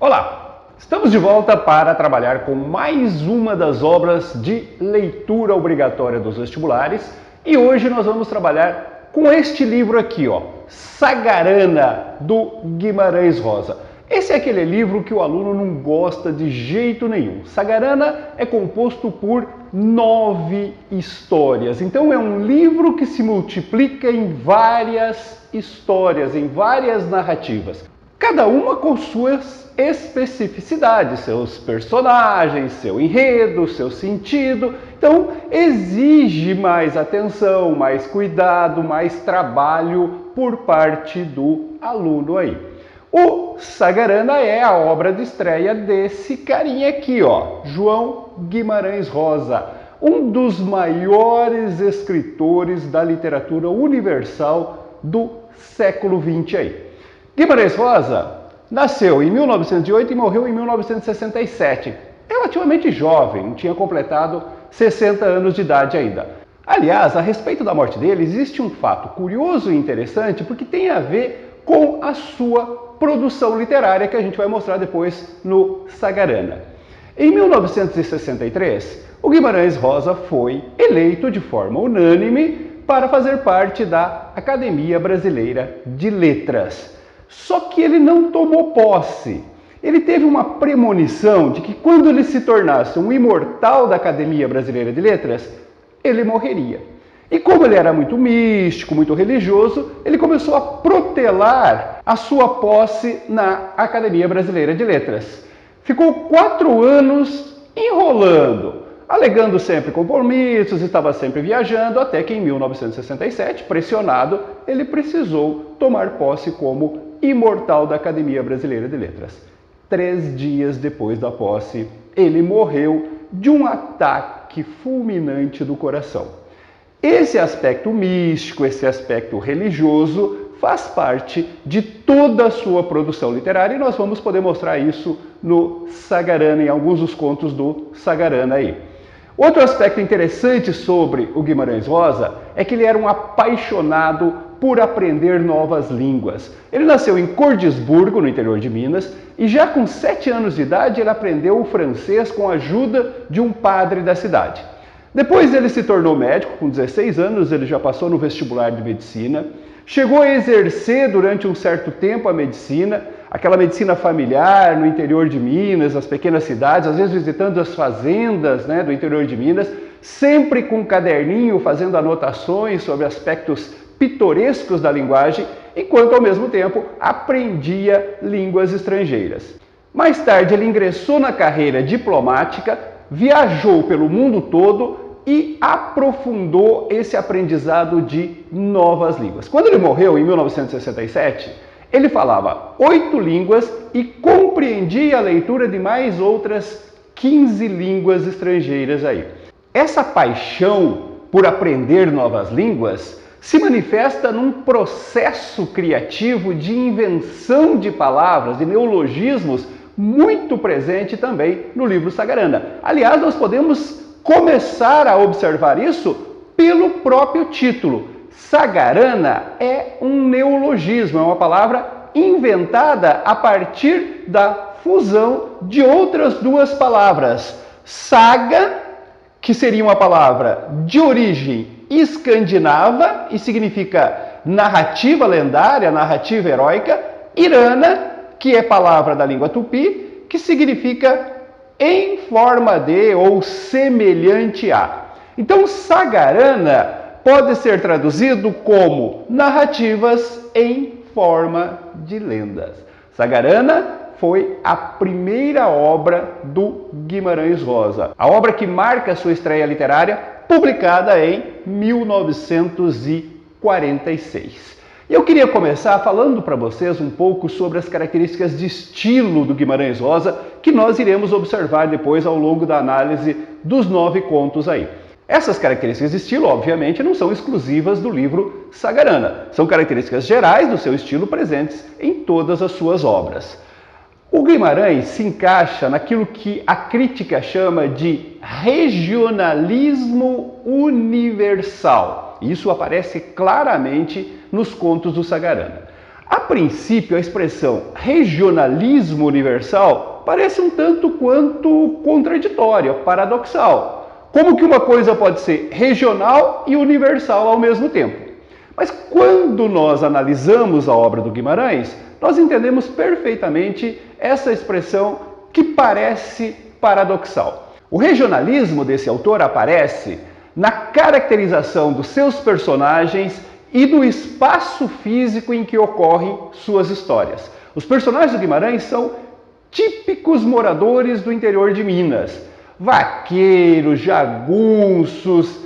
Olá! Estamos de volta para trabalhar com mais uma das obras de leitura obrigatória dos vestibulares e hoje nós vamos trabalhar com este livro aqui, ó, Sagarana, do Guimarães Rosa. Esse é aquele livro que o aluno não gosta de jeito nenhum. Sagarana é composto por 9 histórias, então é um livro que se multiplica em várias histórias, em várias narrativas. Cada uma com suas especificidades, seus personagens, seu enredo, seu sentido. Então, exige mais atenção, mais cuidado, mais trabalho por parte do aluno aí. O Sagarana é a obra de estreia desse carinha aqui, ó, João Guimarães Rosa, um dos maiores escritores da literatura universal do século XX aí. Guimarães Rosa nasceu em 1908 e morreu em 1967, relativamente jovem, não tinha completado 60 anos de idade ainda. Aliás, a respeito da morte dele, existe um fato curioso e interessante porque tem a ver com a sua produção literária que a gente vai mostrar depois no Sagarana. Em 1963, o Guimarães Rosa foi eleito de forma unânime para fazer parte da Academia Brasileira de Letras. Só que ele não tomou posse. Ele teve uma premonição de que quando ele se tornasse um imortal da Academia Brasileira de Letras, ele morreria. E como ele era muito místico, muito religioso, ele começou a protelar a sua posse na Academia Brasileira de Letras. Ficou 4 anos enrolando, alegando sempre compromissos, estava sempre viajando, até que em 1967, pressionado, ele precisou tomar posse como imortal da Academia Brasileira de Letras. 3 dias depois da posse, ele morreu de um ataque fulminante do coração. Esse aspecto místico, esse aspecto religioso, faz parte de toda a sua produção literária e nós vamos poder mostrar isso no Sagarana, em alguns dos contos do Sagarana aí. Outro aspecto interessante sobre o Guimarães Rosa é que ele era um apaixonado por aprender novas línguas. Ele nasceu em Cordisburgo, no interior de Minas, e já com 7 anos de idade ele aprendeu o francês com a ajuda de um padre da cidade. Depois ele se tornou médico, com 16 anos ele já passou no vestibular de medicina, chegou a exercer durante um certo tempo a medicina, aquela medicina familiar no interior de Minas, nas pequenas cidades, às vezes visitando as fazendas, né, do interior de Minas, sempre com um caderninho fazendo anotações sobre aspectos pitorescos da linguagem, enquanto ao mesmo tempo aprendia línguas estrangeiras. Mais tarde ele ingressou na carreira diplomática, viajou pelo mundo todo e aprofundou esse aprendizado de novas línguas. Quando ele morreu em 1967, ele falava 8 línguas e compreendia a leitura de mais outras 15 línguas estrangeiras aí. Essa paixão por aprender novas línguas se manifesta num processo criativo de invenção de palavras, de neologismos, muito presente também no livro Sagarana. Aliás, nós podemos começar a observar isso pelo próprio título. Sagarana é um neologismo, é uma palavra inventada a partir da fusão de outras 2 palavras. Saga, que seria uma palavra de origem escandinava e significa narrativa lendária, narrativa heróica. Irana, que é palavra da língua tupi, que significa em forma de ou semelhante a. Então, Sagarana pode ser traduzido como narrativas em forma de lendas. Sagarana foi a primeira obra do Guimarães Rosa, a obra que marca sua estreia literária, publicada em 1946. E eu queria começar falando para vocês um pouco sobre as características de estilo do Guimarães Rosa, que nós iremos observar depois ao longo da análise dos 9 contos aí. Essas características de estilo, obviamente, não são exclusivas do livro Sagarana. São características gerais do seu estilo presentes em todas as suas obras. O Guimarães se encaixa naquilo que a crítica chama de regionalismo universal. Isso aparece claramente nos contos do Sagarana. A princípio, a expressão regionalismo universal parece um tanto quanto contraditória, paradoxal. Como que uma coisa pode ser regional e universal ao mesmo tempo? Mas quando nós analisamos a obra do Guimarães, nós entendemos perfeitamente essa expressão que parece paradoxal. O regionalismo desse autor aparece na caracterização dos seus personagens e do espaço físico em que ocorrem suas histórias. Os personagens do Guimarães são típicos moradores do interior de Minas. Vaqueiros, jagunços,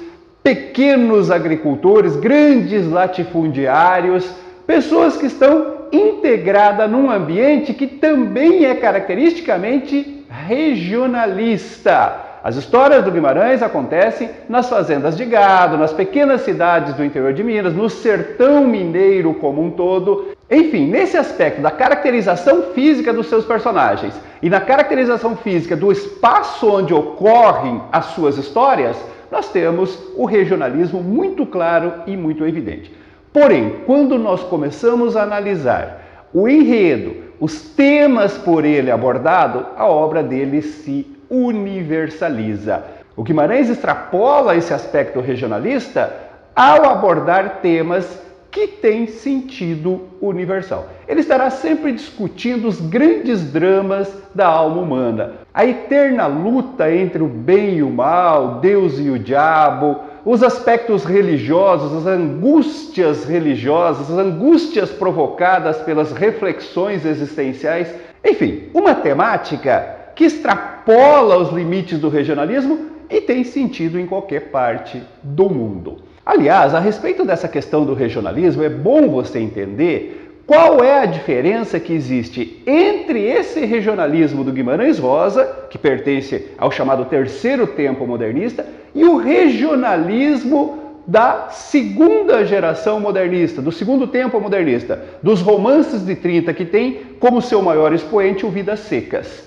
pequenos agricultores, grandes latifundiários, pessoas que estão integradas num ambiente que também é caracteristicamente regionalista. As histórias do Guimarães acontecem nas fazendas de gado, nas pequenas cidades do interior de Minas, no sertão mineiro como um todo. Enfim, nesse aspecto da caracterização física dos seus personagens e na caracterização física do espaço onde ocorrem as suas histórias, nós temos o regionalismo muito claro e muito evidente. Porém, quando nós começamos a analisar o enredo, os temas por ele abordado, a obra dele se universaliza. O Guimarães extrapola esse aspecto regionalista ao abordar temas que têm sentido universal. Ele estará sempre discutindo os grandes dramas da alma humana, a eterna luta entre o bem e o mal, Deus e o diabo, os aspectos religiosos, as angústias religiosas, as angústias provocadas pelas reflexões existenciais. Enfim, uma temática que extrapola os limites do regionalismo e tem sentido em qualquer parte do mundo. Aliás, a respeito dessa questão do regionalismo, é bom você entender qual é a diferença que existe entre esse regionalismo do Guimarães Rosa, que pertence ao chamado terceiro tempo modernista, e o regionalismo da segunda geração modernista, do segundo tempo modernista, dos romances de 30, que tem como seu maior expoente o Vidas Secas.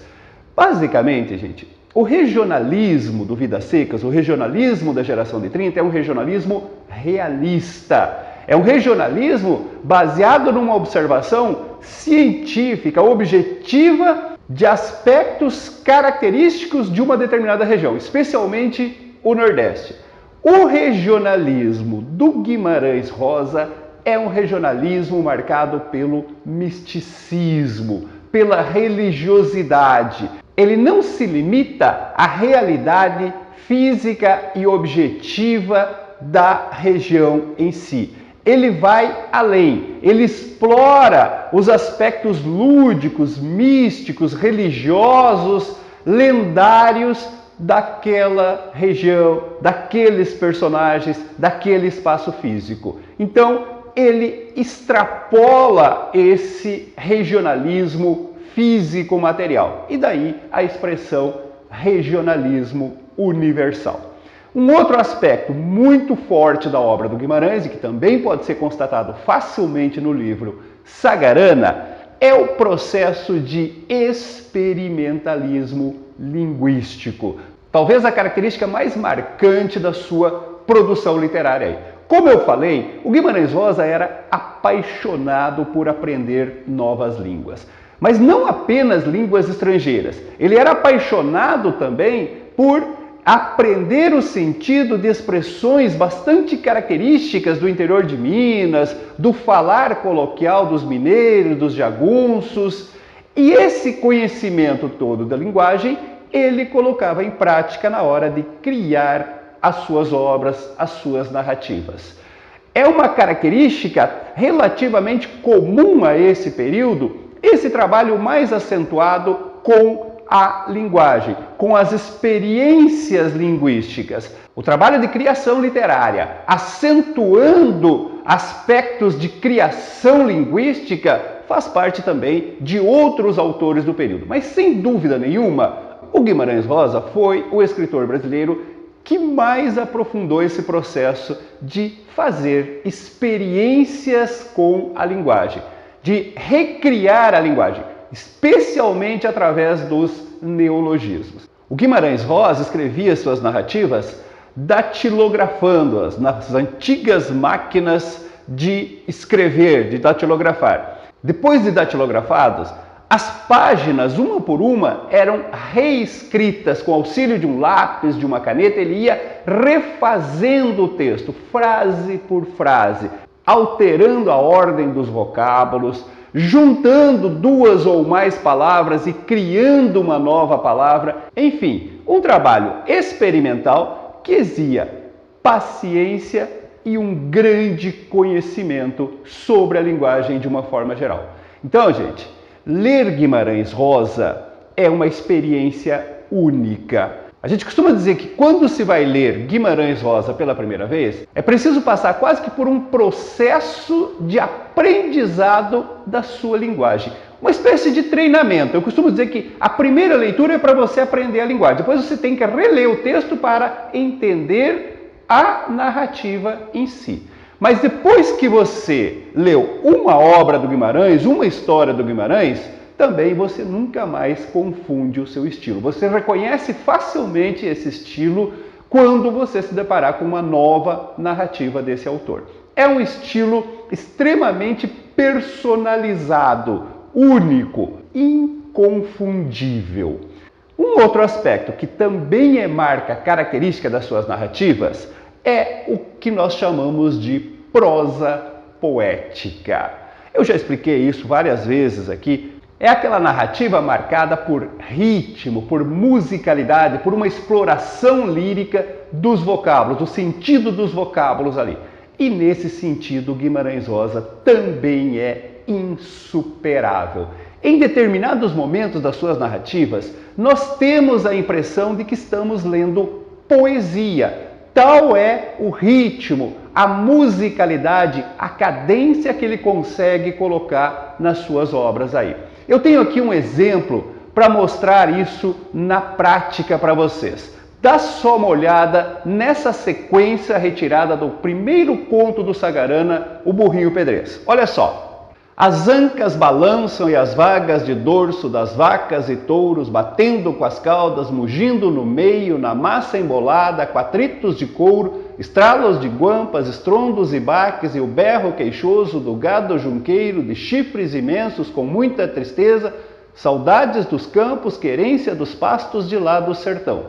Basicamente, gente, o regionalismo do Vidas Secas, o regionalismo da geração de 30 é um regionalismo realista. É um regionalismo baseado numa observação científica, objetiva, de aspectos característicos de uma determinada região, especialmente o Nordeste. O regionalismo do Guimarães Rosa é um regionalismo marcado pelo misticismo, pela religiosidade. Ele não se limita à realidade física e objetiva da região em si. Ele vai além, ele explora os aspectos lúdicos, místicos, religiosos, lendários daquela região, daqueles personagens, daquele espaço físico. Então, ele extrapola esse regionalismo físico-material. E daí a expressão regionalismo universal. Um outro aspecto muito forte da obra do Guimarães, e que também pode ser constatado facilmente no livro Sagarana, é o processo de experimentalismo linguístico. Talvez a característica mais marcante da sua produção literária. Como eu falei, o Guimarães Rosa era apaixonado por aprender novas línguas. Mas não apenas línguas estrangeiras. Ele era apaixonado também por aprender o sentido de expressões bastante características do interior de Minas, do falar coloquial dos mineiros, dos jagunços. E esse conhecimento todo da linguagem, ele colocava em prática na hora de criar as suas obras, as suas narrativas. É uma característica relativamente comum a esse período, esse trabalho mais acentuado com a linguagem, com as experiências linguísticas. O trabalho de criação literária, acentuando aspectos de criação linguística, faz parte também de outros autores do período. Mas, sem dúvida nenhuma, o Guimarães Rosa foi o escritor brasileiro que mais aprofundou esse processo de fazer experiências com a linguagem, de recriar a linguagem, especialmente através dos neologismos. O Guimarães Rosa escrevia suas narrativas datilografando-as nas antigas máquinas de escrever, de datilografar. Depois de datilografados, as páginas, uma por uma, eram reescritas com auxílio de um lápis, de uma caneta. Ele ia refazendo o texto, frase por frase, alterando a ordem dos vocábulos, juntando duas ou mais palavras e criando uma nova palavra. Enfim, um trabalho experimental que exigia paciência e um grande conhecimento sobre a linguagem de uma forma geral. Então, gente, ler Guimarães Rosa é uma experiência única. A gente costuma dizer que quando se vai ler Guimarães Rosa pela primeira vez, é preciso passar quase que por um processo de aprendizado da sua linguagem. Uma espécie de treinamento. Eu costumo dizer que a primeira leitura é para você aprender a linguagem. Depois você tem que reler o texto para entender a narrativa em si. Mas depois que você leu uma obra do Guimarães, uma história do Guimarães, também você nunca mais confunde o seu estilo. Você reconhece facilmente esse estilo quando você se deparar com uma nova narrativa desse autor. É um estilo extremamente personalizado, único, inconfundível. Um outro aspecto que também é marca característica das suas narrativas é o que nós chamamos de prosa poética. Eu já expliquei isso várias vezes aqui. É aquela narrativa marcada por ritmo, por musicalidade, por uma exploração lírica dos vocábulos, do sentido dos vocábulos ali. E nesse sentido, Guimarães Rosa também é insuperável. Em determinados momentos das suas narrativas, nós temos a impressão de que estamos lendo poesia. Tal é o ritmo, a musicalidade, a cadência que ele consegue colocar nas suas obras aí. Eu tenho aqui um exemplo para mostrar isso na prática para vocês. Dá só uma olhada nessa sequência retirada do primeiro conto do Sagarana, O Burrinho Pedrez. Olha só. As ancas balançam e as vagas de dorso das vacas e touros, batendo com as caudas, mugindo no meio, na massa embolada, quatritos de couro, estralos de guampas, estrondos e baques, e o berro queixoso do gado junqueiro, de chifres imensos, com muita tristeza, saudades dos campos, querência dos pastos de lá do sertão.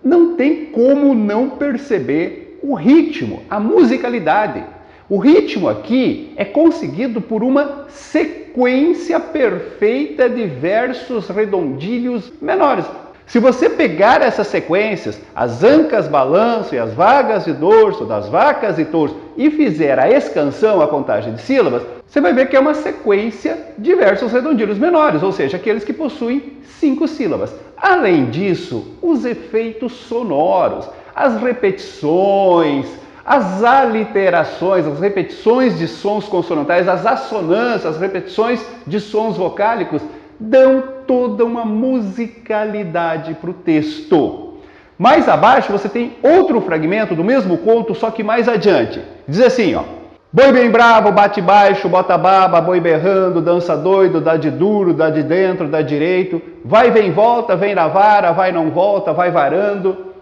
Não tem como não perceber o ritmo, a musicalidade. O ritmo aqui é conseguido por uma sequência perfeita de versos redondilhos menores. Se você pegar essas sequências, as ancas balançam e as vagas de dorso das vacas e touros, e fizer a escansão, a contagem de sílabas, você vai ver que é uma sequência de versos redondilhos menores, ou seja, aqueles que possuem 5 sílabas. Além disso, os efeitos sonoros, as repetições, as aliterações, as repetições de sons consonantais, as assonâncias, as repetições de sons vocálicos, dão toda uma musicalidade para o texto. Mais abaixo você tem outro fragmento do mesmo conto, só que mais adiante. Diz assim, ó. Boi bem bravo, bate baixo, bota baba, boi berrando, dança doido, dá de duro, dá de dentro, dá direito, vai, vem, volta, vem na vara, vai, não volta, vai varando.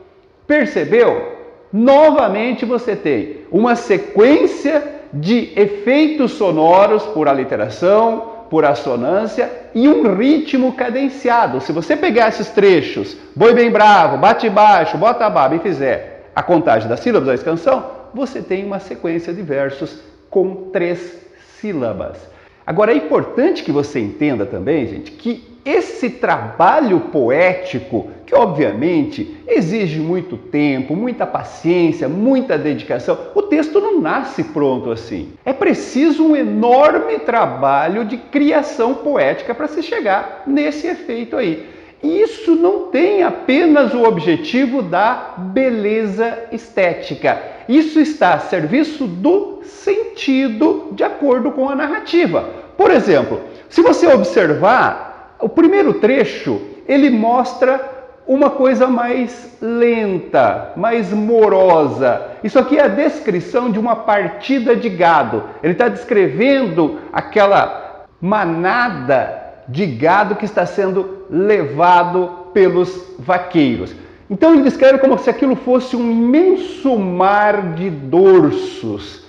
Percebeu? Novamente você tem uma sequência de efeitos sonoros por aliteração, por assonância e um ritmo cadenciado. Se você pegar esses trechos, boi bem bravo, bate baixo, bota baba e fizer a contagem das sílabas da escansão, você tem uma sequência de versos com 3 sílabas. Agora é importante que você entenda também, gente, que esse trabalho poético, que obviamente exige muito tempo, muita paciência, muita dedicação, o texto não nasce pronto assim. É preciso um enorme trabalho de criação poética para se chegar nesse efeito aí. E isso não tem apenas o objetivo da beleza estética. Isso está a serviço do sentido de acordo com a narrativa. Por exemplo, se você observar, o primeiro trecho, ele mostra uma coisa mais lenta, mais morosa. Isso aqui é a descrição de uma partida de gado. Ele está descrevendo aquela manada de gado que está sendo levado pelos vaqueiros. Então ele descreve como se aquilo fosse um imenso mar de dorsos,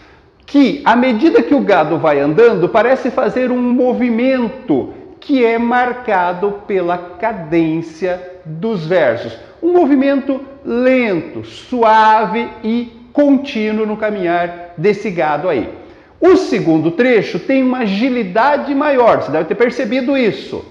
que, à medida que o gado vai andando, parece fazer um movimento que é marcado pela cadência dos versos. Um movimento lento, suave e contínuo no caminhar desse gado aí. O segundo trecho tem uma agilidade maior, você deve ter percebido isso.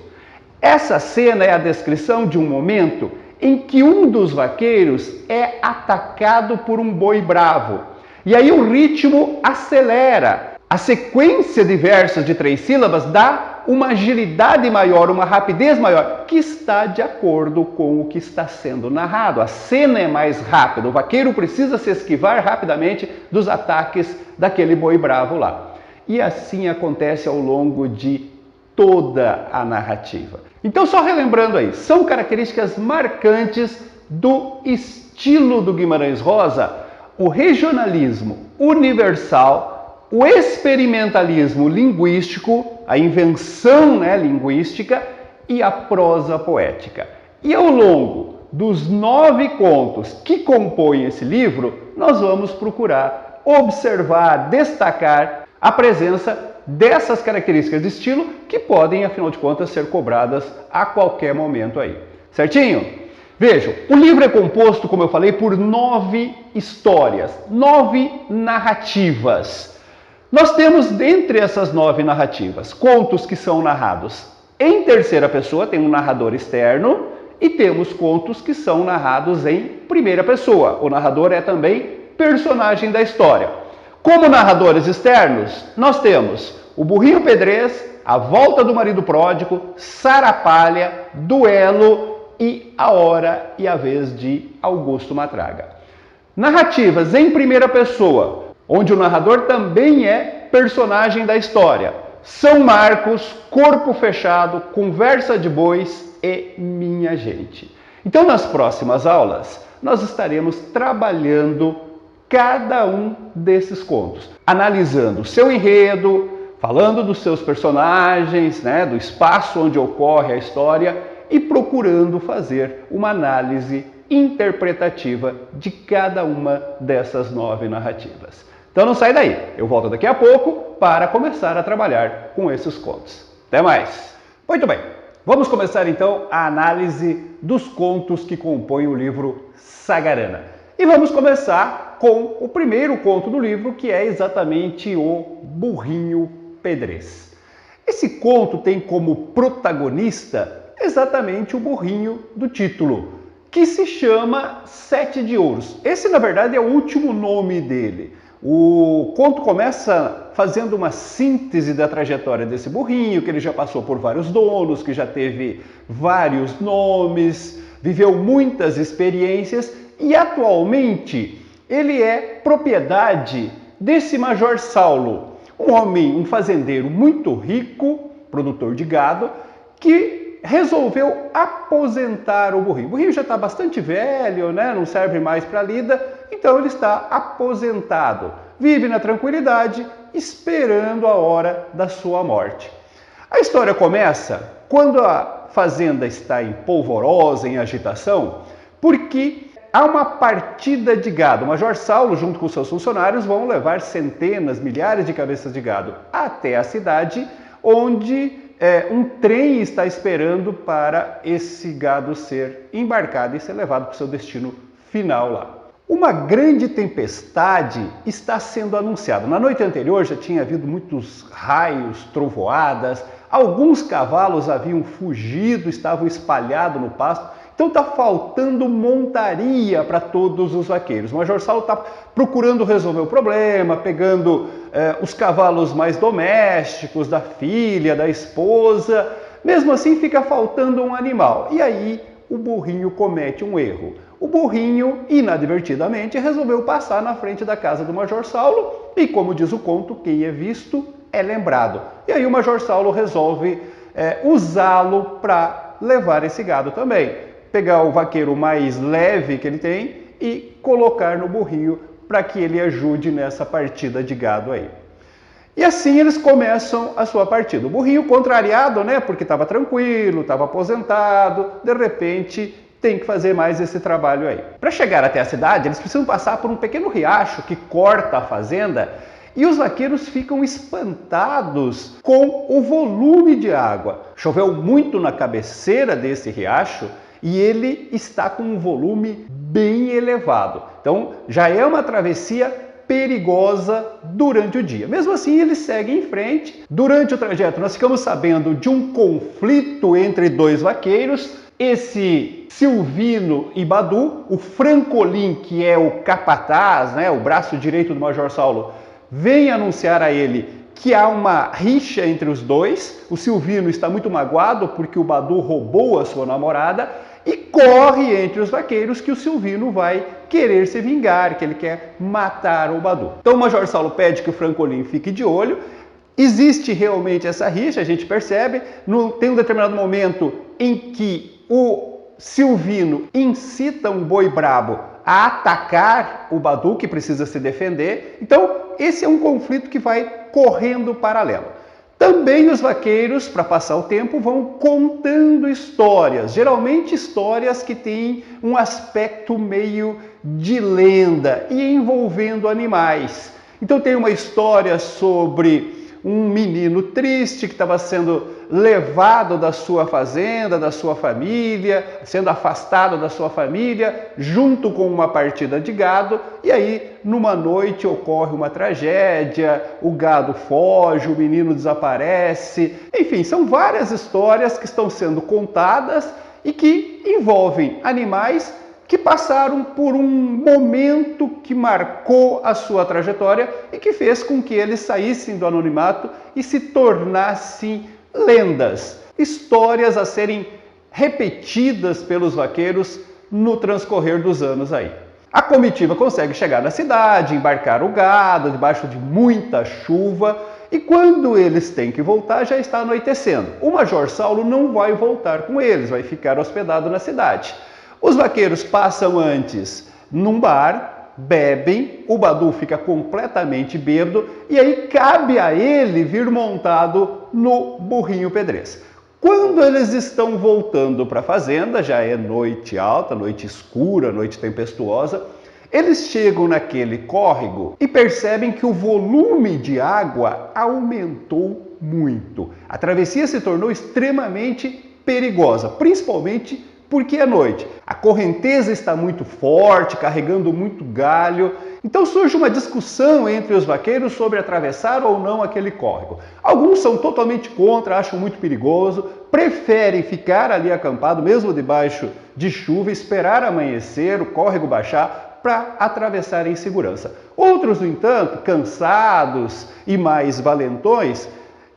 Essa cena é a descrição de um momento em que um dos vaqueiros é atacado por um boi bravo. E aí o ritmo acelera. A sequência de versos de 3 sílabas dá uma agilidade maior, uma rapidez maior, que está de acordo com o que está sendo narrado. A cena é mais rápida, o vaqueiro precisa se esquivar rapidamente dos ataques daquele boi bravo lá. E assim acontece ao longo de toda a narrativa. Então, só relembrando aí, são características marcantes do estilo do Guimarães Rosa: o regionalismo universal, o experimentalismo linguístico, a invenção linguística e a prosa poética. E ao longo dos 9 contos que compõem esse livro, nós vamos procurar observar, destacar a presença dessas características de estilo que podem, afinal de contas, ser cobradas a qualquer momento aí. Certinho? Vejam, o livro é composto, como eu falei, por 9 histórias, 9 narrativas. Nós temos, dentre essas 9 narrativas, contos que são narrados em terceira pessoa, tem um narrador externo, e temos contos que são narrados em primeira pessoa. O narrador é também personagem da história. Como narradores externos, nós temos o Burrinho Pedrez, A Volta do Marido Pródigo, Sarapalha, Duelo e A Hora e a Vez de Augusto Matraga. Narrativas em primeira pessoa, onde o narrador também é personagem da história: São Marcos, Corpo Fechado, Conversa de Bois e Minha Gente. Então, nas próximas aulas, nós estaremos trabalhando cada um desses contos, analisando o seu enredo, falando dos seus personagens, do espaço onde ocorre a história e procurando fazer uma análise interpretativa de cada uma dessas 9 narrativas. Então não sai daí, eu volto daqui a pouco para começar a trabalhar com esses contos. Até mais! Muito bem, vamos começar então a análise dos contos que compõem o livro Sagarana. E vamos começar com o primeiro conto do livro, que é exatamente o Burrinho Pedrez. Esse conto tem como protagonista exatamente o burrinho do título, que se chama Sete de Ouros. Esse, na verdade, é o último nome dele. O conto começa fazendo uma síntese da trajetória desse burrinho, que ele já passou por vários donos, que já teve vários nomes, viveu muitas experiências e atualmente ele é propriedade desse Major Saulo, um homem, um fazendeiro muito rico, produtor de gado, que resolveu aposentar o burrinho. O burrinho já está bastante velho, não serve mais para a lida, então ele está aposentado, vive na tranquilidade, esperando a hora da sua morte. A história começa quando a fazenda está em polvorosa, em agitação, porque há uma partida de gado. O Major Saulo, junto com seus funcionários, vão levar centenas, milhares de cabeças de gado até a cidade, onde um trem está esperando para esse gado ser embarcado e ser levado para o seu destino final lá. Uma grande tempestade está sendo anunciada. Na noite anterior já tinha havido muitos raios, trovoadas, alguns cavalos haviam fugido, estavam espalhados no pasto. Então está faltando montaria para todos os vaqueiros. O Major Saulo está procurando resolver o problema, pegando os cavalos mais domésticos, da filha, da esposa. Mesmo assim fica faltando um animal. E aí o burrinho comete um erro. O burrinho, inadvertidamente, resolveu passar na frente da casa do Major Saulo e, como diz o conto, quem é visto é lembrado. E aí o Major Saulo resolve usá-lo para levar esse gado também. Pegar o vaqueiro mais leve que ele tem e colocar no burrinho para que ele ajude nessa partida de gado aí. E assim eles começam a sua partida. O burrinho contrariado, porque estava tranquilo, estava aposentado, de repente tem que fazer mais esse trabalho aí. Para chegar até a cidade, eles precisam passar por um pequeno riacho que corta a fazenda E os vaqueiros ficam espantados com o volume de água. Choveu muito na cabeceira desse riacho e ele está com um volume bem elevado. Então já é uma travessia perigosa durante o dia. Mesmo assim, eles seguem em frente. Durante o trajeto, nós ficamos sabendo de um conflito entre dois vaqueiros. Esse Silvino e Badu, o Francolin, que é o capataz, né, o braço direito do Major Saulo, vem anunciar a ele que há uma rixa entre os dois. O Silvino está muito magoado porque o Badu roubou a sua namorada e corre entre os vaqueiros que o Silvino vai querer se vingar, que ele quer matar o Badu. Então o Major Saulo pede que o Francolin fique de olho. Existe realmente essa rixa, a gente percebe. Tem um determinado momento em que o Silvino incita um boi brabo a atacar o Badu, que precisa se defender. Então, esse é um conflito que vai correndo paralelo. Também os vaqueiros, para passar o tempo, vão contando histórias, geralmente histórias que têm um aspecto meio de lenda e envolvendo animais. Então tem uma história sobre um menino triste que estava sendo levado da sua fazenda, da sua família, sendo afastado da sua família, junto com uma partida de gado, e aí numa noite ocorre uma tragédia, o gado foge, o menino desaparece. Enfim, são várias histórias que estão sendo contadas e que envolvem animais que passaram por um momento que marcou a sua trajetória e que fez com que eles saíssem do anonimato e se tornassem lendas, histórias a serem repetidas pelos vaqueiros no transcorrer dos anos aí. A comitiva consegue chegar na cidade, embarcar o gado debaixo de muita chuva, e quando eles têm que voltar já está anoitecendo. O Major Saulo não vai voltar com eles, vai ficar hospedado na cidade. Os vaqueiros passam antes num bar, bebem, o Badu fica completamente bêbado e aí cabe a ele vir montado no burrinho pedrez. Quando eles estão voltando para a fazenda, já é noite alta, noite escura, noite tempestuosa, eles chegam naquele córrego e percebem que o volume de água aumentou muito. A travessia se tornou extremamente perigosa, principalmente porque é noite. A correnteza está muito forte, carregando muito galho. Então surge uma discussão entre os vaqueiros sobre atravessar ou não aquele córrego. Alguns são totalmente contra, acham muito perigoso, preferem ficar ali acampado, mesmo debaixo de chuva, esperar amanhecer, o córrego baixar, para atravessar em segurança. Outros, no entanto, cansados e mais valentões,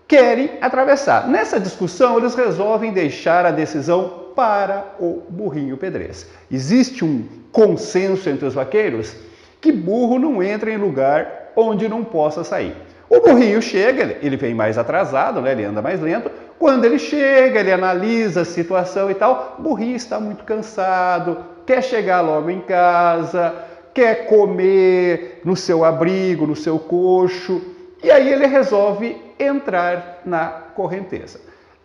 querem atravessar. Nessa discussão, eles resolvem deixar a decisão para o burrinho pedrez. Existe um consenso entre os vaqueiros que burro não entra em lugar onde não possa sair. O burrinho chega, ele vem mais atrasado, né? Ele anda mais lento. Quando ele chega, ele analisa a situação e tal. O burrinho está muito cansado, quer chegar logo em casa, quer comer no seu abrigo, no seu coxo. E aí ele resolve entrar na correnteza.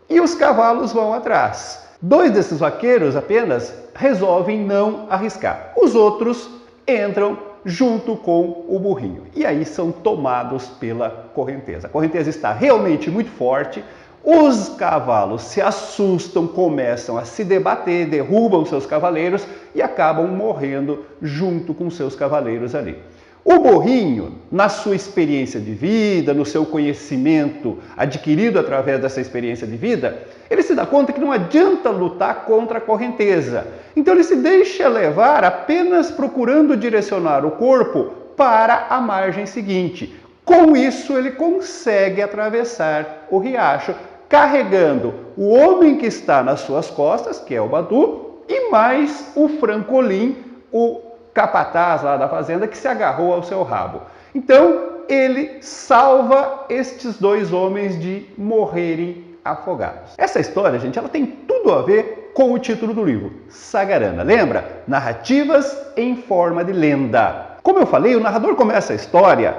E os cavalos vão atrás. Dois desses vaqueiros apenas resolvem não arriscar. Os outros entram junto com o burrinho. E aí são tomados pela correnteza. A correnteza está realmente muito forte. Os cavalos se assustam, começam a se debater, derrubam seus cavaleiros e acabam morrendo junto com seus cavaleiros ali. O burrinho, na sua experiência de vida, no seu conhecimento adquirido através dessa experiência de vida, ele se dá conta que não adianta lutar contra a correnteza. Então ele se deixa levar apenas procurando direcionar o corpo para a margem seguinte. Com isso ele consegue atravessar o riacho, carregando o homem que está nas suas costas, que é o Badu, e mais o Francolin, o capataz lá da fazenda, que se agarrou ao seu rabo. Então ele salva estes dois homens de morrerem afogados. Essa história, gente, ela tem tudo a ver com o título do livro, Sagarana. Lembra? Narrativas em forma de lenda. Como eu falei, o narrador começa a história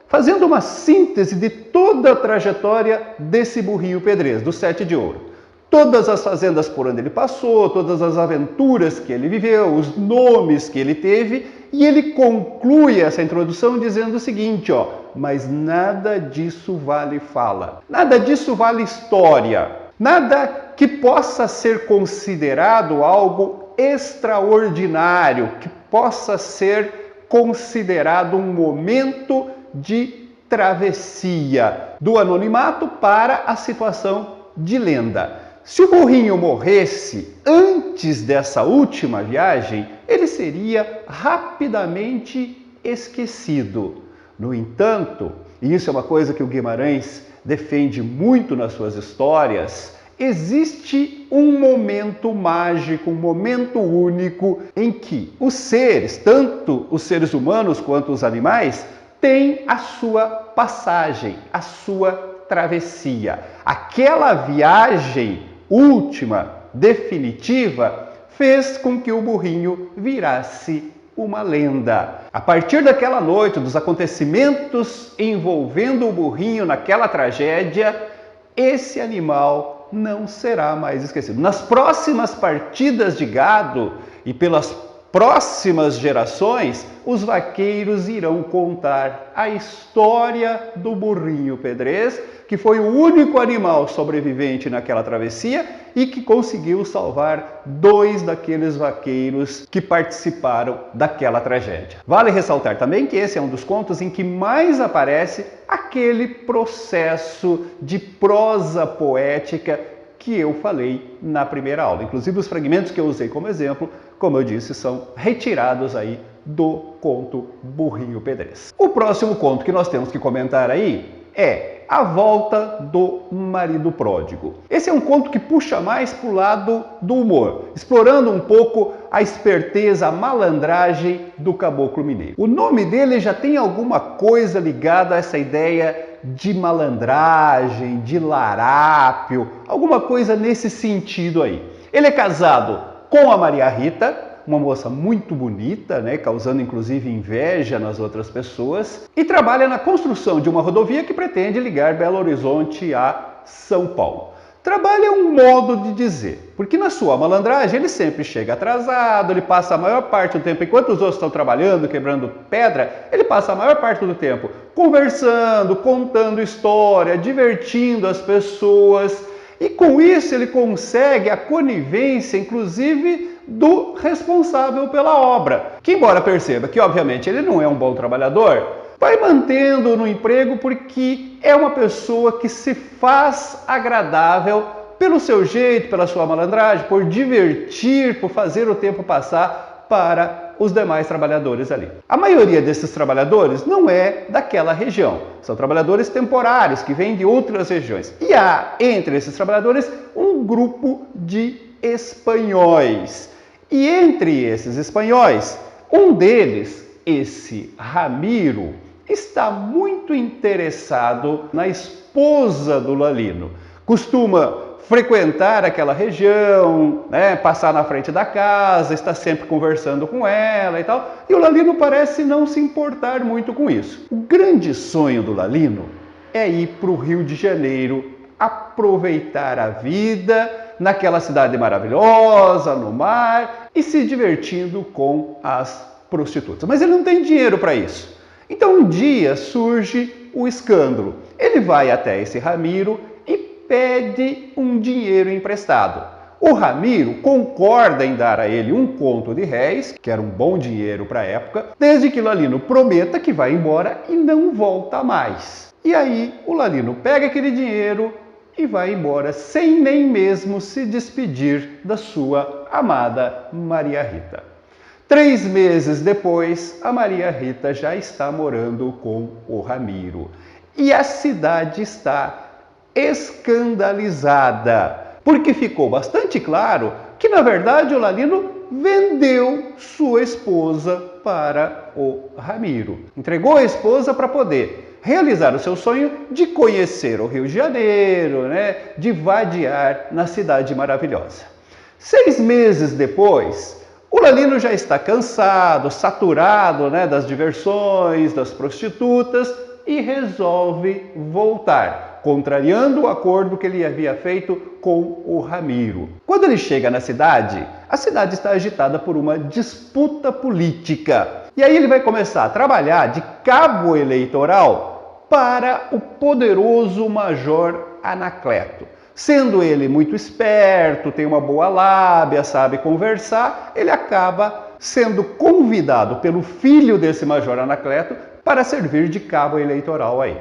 fazendo uma síntese de toda a trajetória desse burrinho pedrez, do Sete de Ouro. Todas as fazendas por onde ele passou, todas as aventuras que ele viveu, os nomes que ele teve, e ele conclui essa introdução dizendo o seguinte, ó: mas nada disso vale fala. Nada disso vale história. Nada que possa ser considerado algo extraordinário, que possa ser considerado um momento de travessia do anonimato para a situação de lenda. Se o burrinho morresse antes dessa última viagem, ele seria rapidamente esquecido. No entanto, e isso é uma coisa que o Guimarães defende muito nas suas histórias, existe um momento mágico, um momento único em que os seres, tanto os seres humanos quanto os animais, têm a sua passagem, a sua travessia. Aquela viagem última, definitiva, fez com que o burrinho virasse uma lenda. A partir daquela noite, dos acontecimentos envolvendo o burrinho naquela tragédia, esse animal não será mais esquecido. Nas próximas partidas de gado e pelas próximas gerações, os vaqueiros irão contar a história do burrinho Pedrez, que foi o único animal sobrevivente naquela travessia e que conseguiu salvar 2 daqueles vaqueiros que participaram daquela tragédia. Vale ressaltar também que esse é um dos contos em que mais aparece aquele processo de prosa poética que eu falei na primeira aula. Inclusive os fragmentos que eu usei como exemplo, como eu disse, são retirados aí do conto Burrinho Pedrez. O próximo conto que nós temos que comentar aí é A Volta do Marido Pródigo. Esse é um conto que puxa mais para o lado do humor, explorando um pouco a esperteza, a malandragem do caboclo mineiro. O nome dele já tem alguma coisa ligada a essa ideia de malandragem, de larápio, alguma coisa nesse sentido aí. Ele é casado com a Maria Rita, uma moça muito bonita, né, causando inclusive inveja nas outras pessoas, e trabalha na construção de uma rodovia que pretende ligar Belo Horizonte a São Paulo. Trabalho é um modo de dizer, porque na sua malandragem ele sempre chega atrasado, ele passa a maior parte do tempo, enquanto os outros estão trabalhando, quebrando pedra, ele passa a maior parte do tempo conversando, contando história, divertindo as pessoas, e com isso ele consegue a conivência, inclusive, do responsável pela obra, que embora perceba que obviamente ele não é um bom trabalhador, vai mantendo no emprego porque é uma pessoa que se faz agradável pelo seu jeito, pela sua malandragem, por divertir, por fazer o tempo passar para os demais trabalhadores ali. A maioria desses trabalhadores não é daquela região, são trabalhadores temporários que vêm de outras regiões. E há entre esses trabalhadores um grupo de espanhóis. E entre esses espanhóis, um deles, esse Ramiro, está muito interessado na esposa do Lalino. Costuma frequentar aquela região, né, passar na frente da casa, está sempre conversando com ela e tal. E o Lalino parece não se importar muito com isso. O grande sonho do Lalino é ir para o Rio de Janeiro, aproveitar a vida naquela cidade maravilhosa, no mar, e se divertindo com as prostitutas. Mas ele não tem dinheiro para isso. Então um dia surge o escândalo. Ele vai até esse Ramiro e pede um dinheiro emprestado. O Ramiro concorda em dar a ele 1 conto de réis, que era um bom dinheiro para a época, desde que Lalino prometa que vai embora e não volta mais. E aí o Lalino pega aquele dinheiro e vai embora sem nem mesmo se despedir da sua amada Maria Rita. 3 meses depois, a Maria Rita já está morando com o Ramiro. E a cidade está escandalizada, porque ficou bastante claro que, na verdade, o Lalino vendeu sua esposa para o Ramiro. Entregou a esposa para poder realizar o seu sonho de conhecer o Rio de Janeiro, né, de vadiar na cidade maravilhosa. 6 meses depois, o Lalino já está cansado, saturado, né, das diversões, das prostitutas e resolve voltar, contrariando o acordo que ele havia feito com o Ramiro. Quando ele chega na cidade, a cidade está agitada por uma disputa política. E aí ele vai começar a trabalhar de cabo eleitoral para o poderoso Major Anacleto. Sendo ele muito esperto, tem uma boa lábia, sabe conversar, ele acaba sendo convidado pelo filho desse Major Anacleto para servir de cabo eleitoral aí.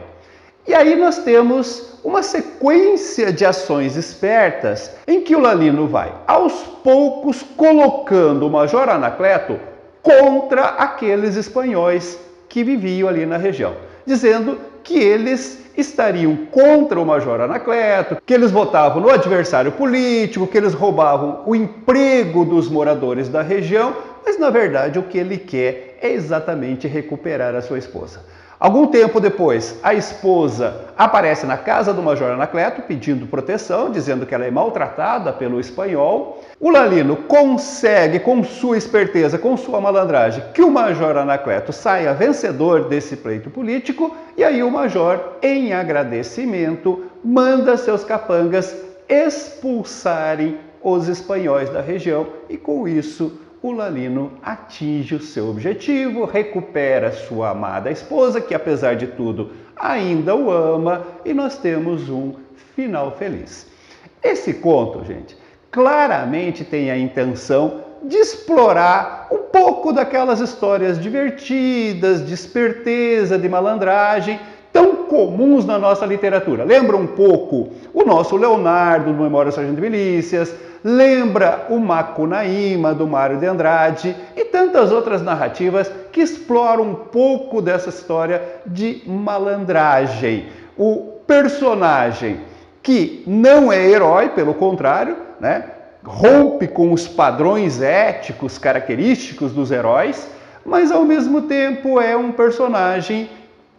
E aí nós temos uma sequência de ações espertas em que o Lalino vai, aos poucos, colocando o Major Anacleto contra aqueles espanhóis que viviam ali na região, dizendo que eles estariam contra o Major Anacleto, que eles votavam no adversário político, que eles roubavam o emprego dos moradores da região, mas na verdade o que ele quer é exatamente recuperar a sua esposa. Algum tempo depois, a esposa aparece na casa do Major Anacleto pedindo proteção, dizendo que ela é maltratada pelo espanhol. O Lalino consegue, com sua esperteza, com sua malandragem, que o Major Anacleto saia vencedor desse pleito político, e aí o Major, em agradecimento, manda seus capangas expulsarem os espanhóis da região, e com isso o Lalino atinge o seu objetivo, recupera sua amada esposa, que apesar de tudo ainda o ama, e nós temos um final feliz. Esse conto, gente, claramente tem a intenção de explorar um pouco daquelas histórias divertidas, de esperteza, de malandragem, tão comuns na nossa literatura. Lembra um pouco o nosso Leonardo, do Memórias do Sargento de Milícias, lembra o Macunaíma, do Mário de Andrade, e tantas outras narrativas que exploram um pouco dessa história de malandragem. O personagem que não é herói, pelo contrário, né, rompe com os padrões éticos característicos dos heróis, mas ao mesmo tempo é um personagem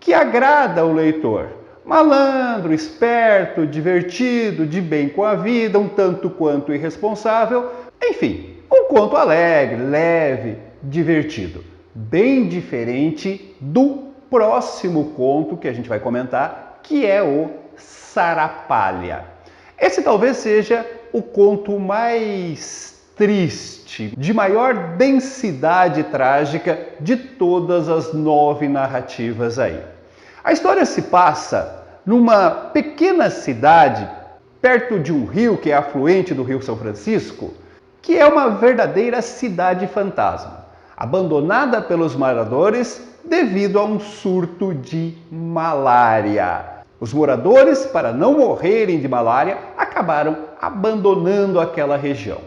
que agrada o leitor. Malandro, esperto, divertido, de bem com a vida, um tanto quanto irresponsável, enfim, um conto alegre, leve, divertido. Bem diferente do próximo conto que a gente vai comentar, que é o Sarapalha. Esse talvez seja o conto mais triste, de maior densidade trágica de todas as 9 narrativas aí. A história se passa numa pequena cidade, perto de um rio que é afluente do Rio São Francisco, que é uma verdadeira cidade fantasma, abandonada pelos moradores devido a um surto de malária. Os moradores, para não morrerem de malária, acabaram abandonando aquela região.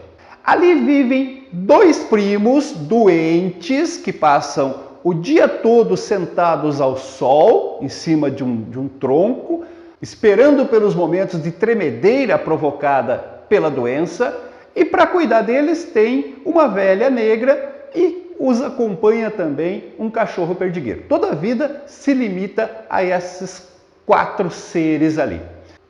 Ali vivem 2 primos doentes que passam o dia todo sentados ao sol, em cima de um tronco, esperando pelos momentos de tremedeira provocada pela doença, e para cuidar deles tem uma velha negra e os acompanha também um cachorro perdigueiro. Toda a vida se limita a esses 4 seres ali.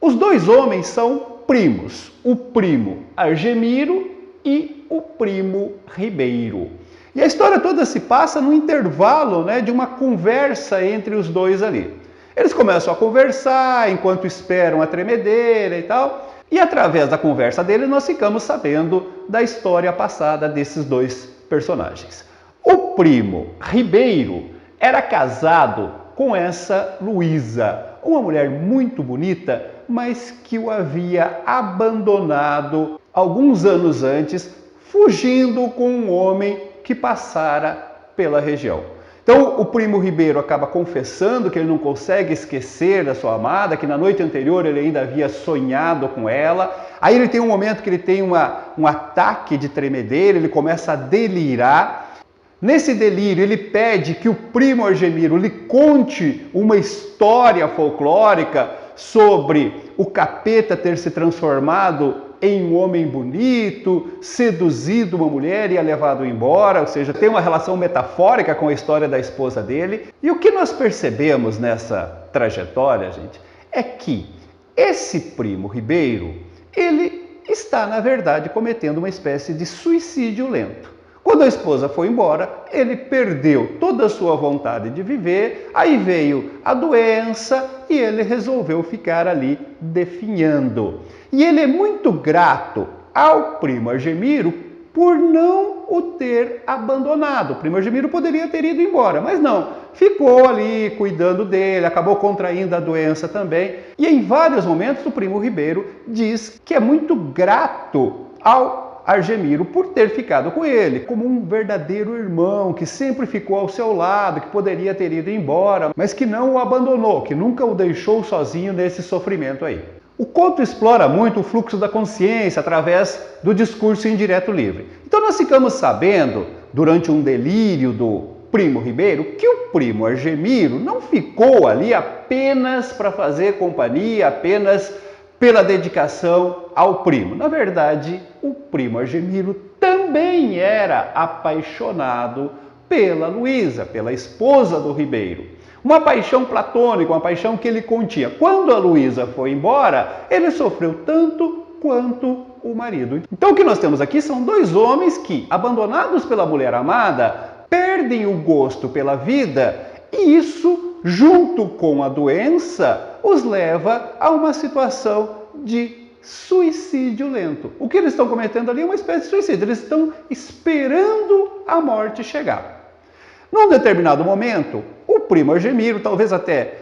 Os 2 homens são primos, o primo Argemiro e o primo Ribeiro. E a história toda se passa no intervalo, de uma conversa entre os 2 ali. Eles começam a conversar enquanto esperam a tremedeira e tal, e através da conversa deles nós ficamos sabendo da história passada desses 2 personagens. O primo Ribeiro era casado com essa Luísa, uma mulher muito bonita, mas que o havia abandonado alguns anos antes, fugindo com um homem que passara pela região. Então o primo Ribeiro acaba confessando que ele não consegue esquecer da sua amada, que na noite anterior ele ainda havia sonhado com ela. Aí ele tem um momento que ele tem um ataque de tremedeira, ele começa a delirar. Nesse delírio ele pede que o primo Argemiro lhe conte uma história folclórica sobre o capeta ter se transformado em um homem bonito, seduzido uma mulher e a levado embora, ou seja, tem uma relação metafórica com a história da esposa dele. E o que nós percebemos nessa trajetória, gente, é que esse primo Ribeiro, ele está, na verdade, cometendo uma espécie de suicídio lento. Quando a esposa foi embora, ele perdeu toda a sua vontade de viver, aí veio a doença e ele resolveu ficar ali definhando. E ele é muito grato ao primo Argemiro por não o ter abandonado. O primo Argemiro poderia ter ido embora, mas não. Ficou ali cuidando dele, acabou contraindo a doença também. E em vários momentos o primo Ribeiro diz que é muito grato ao Argemiro por ter ficado com ele, como um verdadeiro irmão, que sempre ficou ao seu lado, que poderia ter ido embora, mas que não o abandonou, que nunca o deixou sozinho nesse sofrimento aí. O conto explora muito o fluxo da consciência através do discurso indireto livre. Então nós ficamos sabendo, durante um delírio do primo Ribeiro, que o primo Argemiro não ficou ali apenas para fazer companhia, apenas pela dedicação ao primo. Na verdade, o primo Argemiro também era apaixonado pela Luísa, pela esposa do Ribeiro. Uma paixão platônica, uma paixão que ele continha. Quando a Luísa foi embora, ele sofreu tanto quanto o marido. Então o que nós temos aqui são dois homens que, abandonados pela mulher amada, perdem o gosto pela vida e isso, junto com a doença, os leva a uma situação de suicídio lento. O que eles estão cometendo ali é uma espécie de suicídio. Eles estão esperando a morte chegar. Num determinado momento, o primo Argemiro, talvez até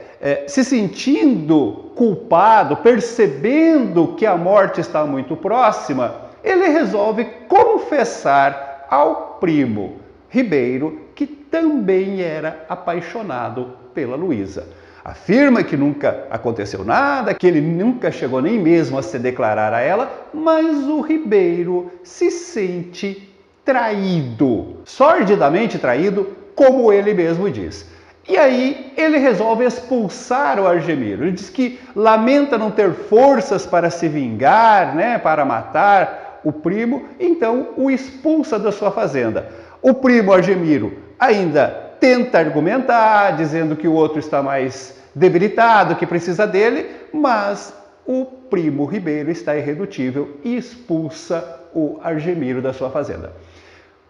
se sentindo culpado, percebendo que a morte está muito próxima, ele resolve confessar ao primo Ribeiro que também era apaixonado pela Luísa. Afirma que nunca aconteceu nada, que ele nunca chegou nem mesmo a se declarar a ela, mas o Ribeiro se sente traído, sordidamente traído, como ele mesmo diz. E aí ele resolve expulsar o Argemiro. Ele diz que lamenta não ter forças para se vingar, para matar o primo, então o expulsa da sua fazenda. O primo Argemiro ainda tenta argumentar, dizendo que o outro está mais debilitado, que precisa dele, mas o primo Ribeiro está irredutível e expulsa o Argemiro da sua fazenda.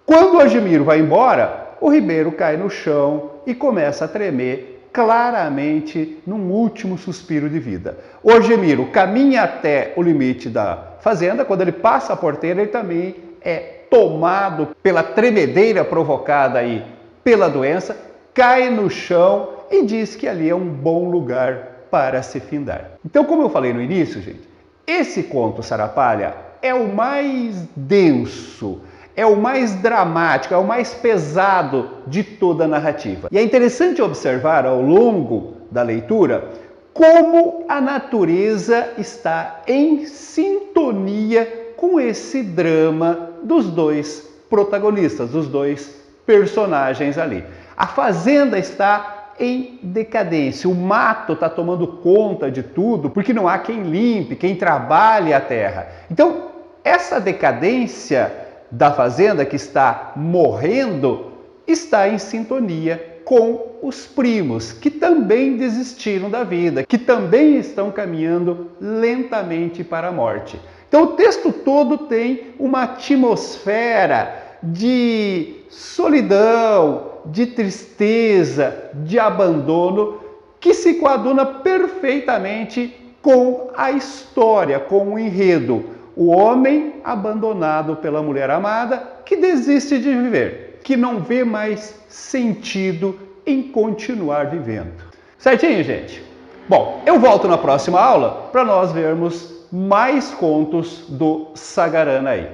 Quando o Argemiro vai embora, o Ribeiro cai no chão e começa a tremer claramente num último suspiro de vida. O Argemiro caminha até o limite da fazenda, quando ele passa a porteira, ele também é tomado pela tremedeira provocada aí pela doença, cai no chão e diz que ali é um bom lugar para se findar. Então, como eu falei no início, gente, esse conto Sarapalha é o mais denso, é o mais dramático, é o mais pesado de toda a narrativa. E é interessante observar ao longo da leitura como a natureza está em sintonia com esse drama dos dois protagonistas, dos dois personagens ali. A fazenda está em decadência, o mato está tomando conta de tudo, porque não há quem limpe, quem trabalhe a terra. Então, essa decadência da fazenda que está morrendo está em sintonia com os primos, que também desistiram da vida, que também estão caminhando lentamente para a morte. Então o texto todo tem uma atmosfera de solidão, de tristeza, de abandono, que se coaduna perfeitamente com a história, com o enredo. O homem abandonado pela mulher amada que desiste de viver, que não vê mais sentido em continuar vivendo. Certinho, gente? Bom, eu volto na próxima aula para nós vermos mais contos do Sagarana aí.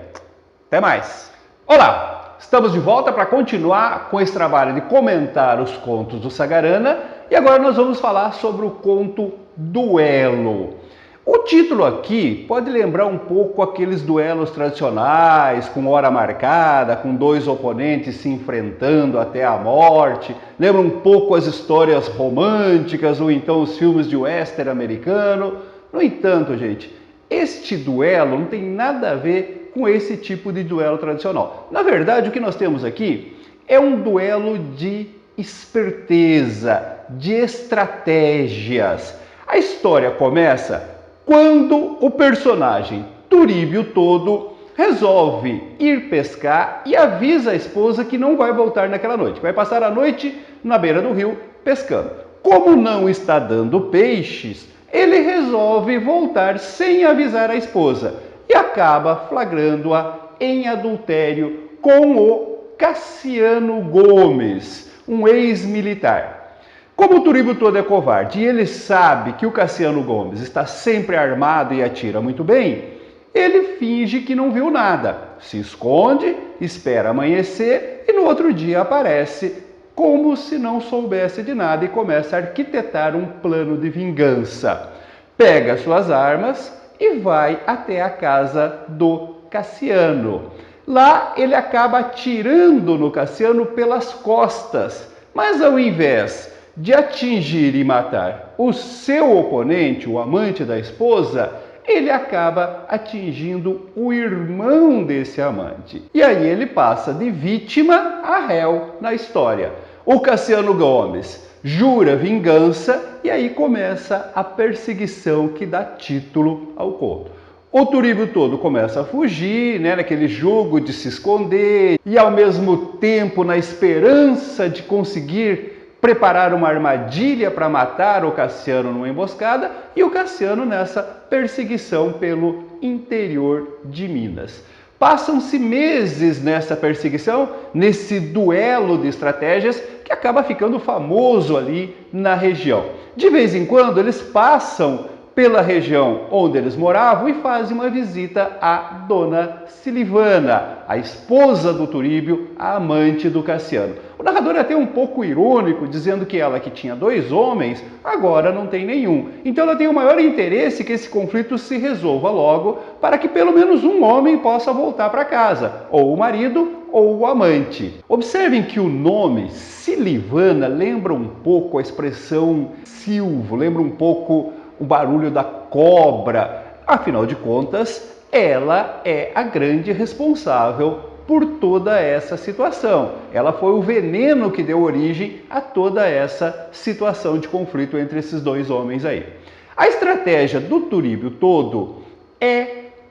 Até mais! Olá! Estamos de volta para continuar com esse trabalho de comentar os contos do Sagarana e agora nós vamos falar sobre o conto Duelo. O título aqui pode lembrar um pouco aqueles duelos tradicionais, com hora marcada, com dois oponentes se enfrentando até a morte. Lembra um pouco as histórias românticas ou então os filmes de western americano. No entanto, gente, este duelo não tem nada a ver com esse tipo de duelo tradicional. Na verdade, o que nós temos aqui é um duelo de esperteza, de estratégias. A história começa quando o personagem Turíbio Todo resolve ir pescar e avisa a esposa que não vai voltar naquela noite, vai passar a noite na beira do rio pescando. Como não está dando peixes, ele resolve voltar sem avisar a esposa e acaba flagrando-a em adultério com o Cassiano Gomes, um ex-militar. Como o Turíbio todo é covarde e ele sabe que o Cassiano Gomes está sempre armado e atira muito bem, ele finge que não viu nada, se esconde, espera amanhecer e no outro dia aparece como se não soubesse de nada e começa a arquitetar um plano de vingança. Pega suas armas e vai até a casa do Cassiano. Lá ele acaba atirando no Cassiano pelas costas, mas ao invés de atingir e matar o seu oponente, o amante da esposa, ele acaba atingindo o irmão desse amante. E aí ele passa de vítima a réu na história. O Cassiano Gomes jura vingança e aí começa a perseguição que dá título ao conto. O Turíbio todo começa a fugir, naquele jogo de se esconder e ao mesmo tempo na esperança de conseguir preparar uma armadilha para matar o Cassiano numa emboscada e o Cassiano nessa perseguição pelo interior de Minas. Passam-se meses nessa perseguição, nesse duelo de estratégias que acaba ficando famoso ali na região. De vez em quando eles passam pela região onde eles moravam e fazem uma visita à dona Silivana, a esposa do Turíbio, a amante do Cassiano. O narrador é até um pouco irônico, dizendo que ela que tinha 2 homens, agora não tem nenhum. Então ela tem o maior interesse que esse conflito se resolva logo, para que pelo menos um homem possa voltar para casa, ou o marido ou o amante. Observem que o nome Silivana lembra um pouco a expressão silvo, lembra um pouco o barulho da cobra. Afinal de contas, ela é a grande responsável por toda essa situação. Ela foi o veneno que deu origem a toda essa situação de conflito entre esses 2 homens aí. A estratégia do Turíbio todo é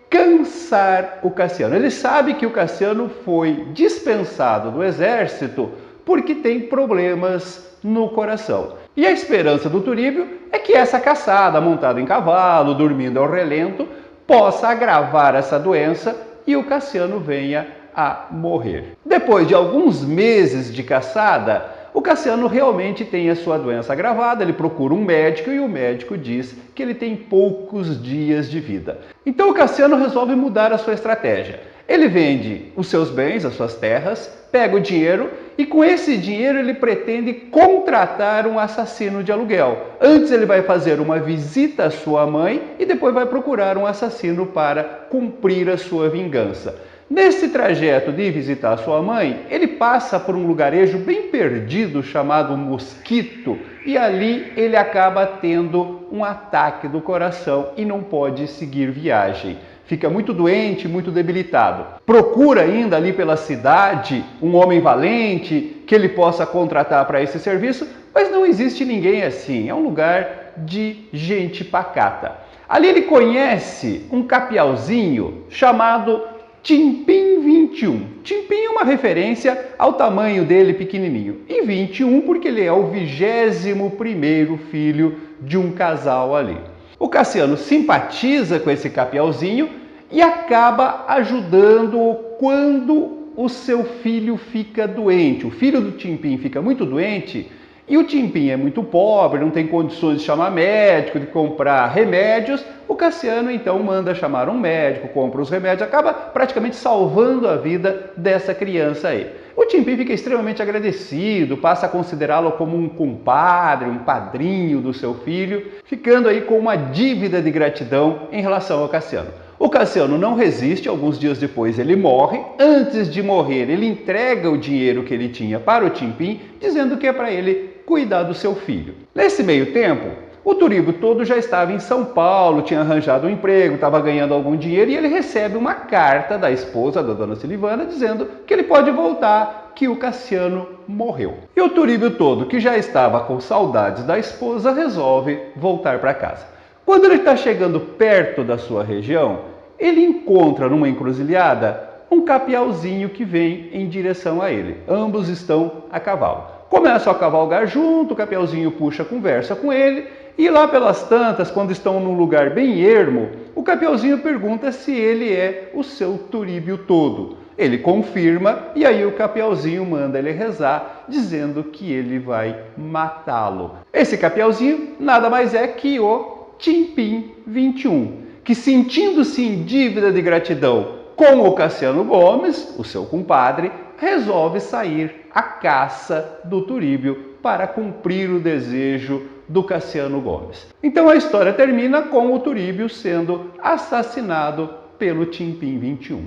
cansar o Cassiano. Ele sabe que o Cassiano foi dispensado do exército porque tem problemas no coração. E a esperança do Turíbio é que essa caçada, montada em cavalo, dormindo ao relento, possa agravar essa doença e o Cassiano venha a morrer. Depois de alguns meses de caçada, o Cassiano realmente tem a sua doença agravada, ele procura um médico e o médico diz que ele tem poucos dias de vida. Então o Cassiano resolve mudar a sua estratégia. Ele vende os seus bens, as suas terras, pega o dinheiro e com esse dinheiro ele pretende contratar um assassino de aluguel. Antes ele vai fazer uma visita à sua mãe e depois vai procurar um assassino para cumprir a sua vingança. Nesse trajeto de visitar a sua mãe, ele passa por um lugarejo bem perdido chamado Mosquito e ali ele acaba tendo um ataque do coração e não pode seguir viagem. Fica muito doente, muito debilitado. Procura ainda ali pela cidade um homem valente que ele possa contratar para esse serviço, mas não existe ninguém assim. É um lugar de gente pacata. Ali ele conhece um capialzinho chamado Timpim 21. Timpim é uma referência ao tamanho dele pequenininho. E 21 porque ele é o 21º filho de um casal ali. O Cassiano simpatiza com esse capialzinho e acaba ajudando-o quando o seu filho fica doente. O filho do Timpim fica muito doente e o Timpim é muito pobre, não tem condições de chamar médico, de comprar remédios. O Cassiano então manda chamar um médico, compra os remédios, acaba praticamente salvando a vida dessa criança aí. O Timpim fica extremamente agradecido, passa a considerá-lo como um compadre, um padrinho do seu filho, ficando aí com uma dívida de gratidão em relação ao Cassiano. O Cassiano não resiste, alguns dias depois ele morre. Antes de morrer, ele entrega o dinheiro que ele tinha para o Timpim, dizendo que é para ele cuidar do seu filho. Nesse meio tempo, o Turíbio todo já estava em São Paulo, tinha arranjado um emprego, estava ganhando algum dinheiro e ele recebe uma carta da esposa, da dona Silivana, dizendo que ele pode voltar, que o Cassiano morreu. E o Turíbio todo, que já estava com saudades da esposa, resolve voltar para casa. Quando ele está chegando perto da sua região, ele encontra numa encruzilhada um capialzinho que vem em direção a ele. Ambos estão a cavalo. Começam a cavalgar junto, o capialzinho puxa a conversa com ele E lá pelas tantas, quando estão num lugar bem ermo, o Capiauzinho pergunta se ele é o seu Turíbio todo. Ele confirma e aí o Capiauzinho manda ele rezar, dizendo que ele vai matá-lo. Esse Capiauzinho nada mais é que o Timpim 21, que sentindo-se em dívida de gratidão com o Cassiano Gomes, o seu compadre, resolve sair à caça do Turíbio para cumprir o desejo do Cassiano Gomes. Então a história termina com o Turíbio sendo assassinado pelo Timpim 21.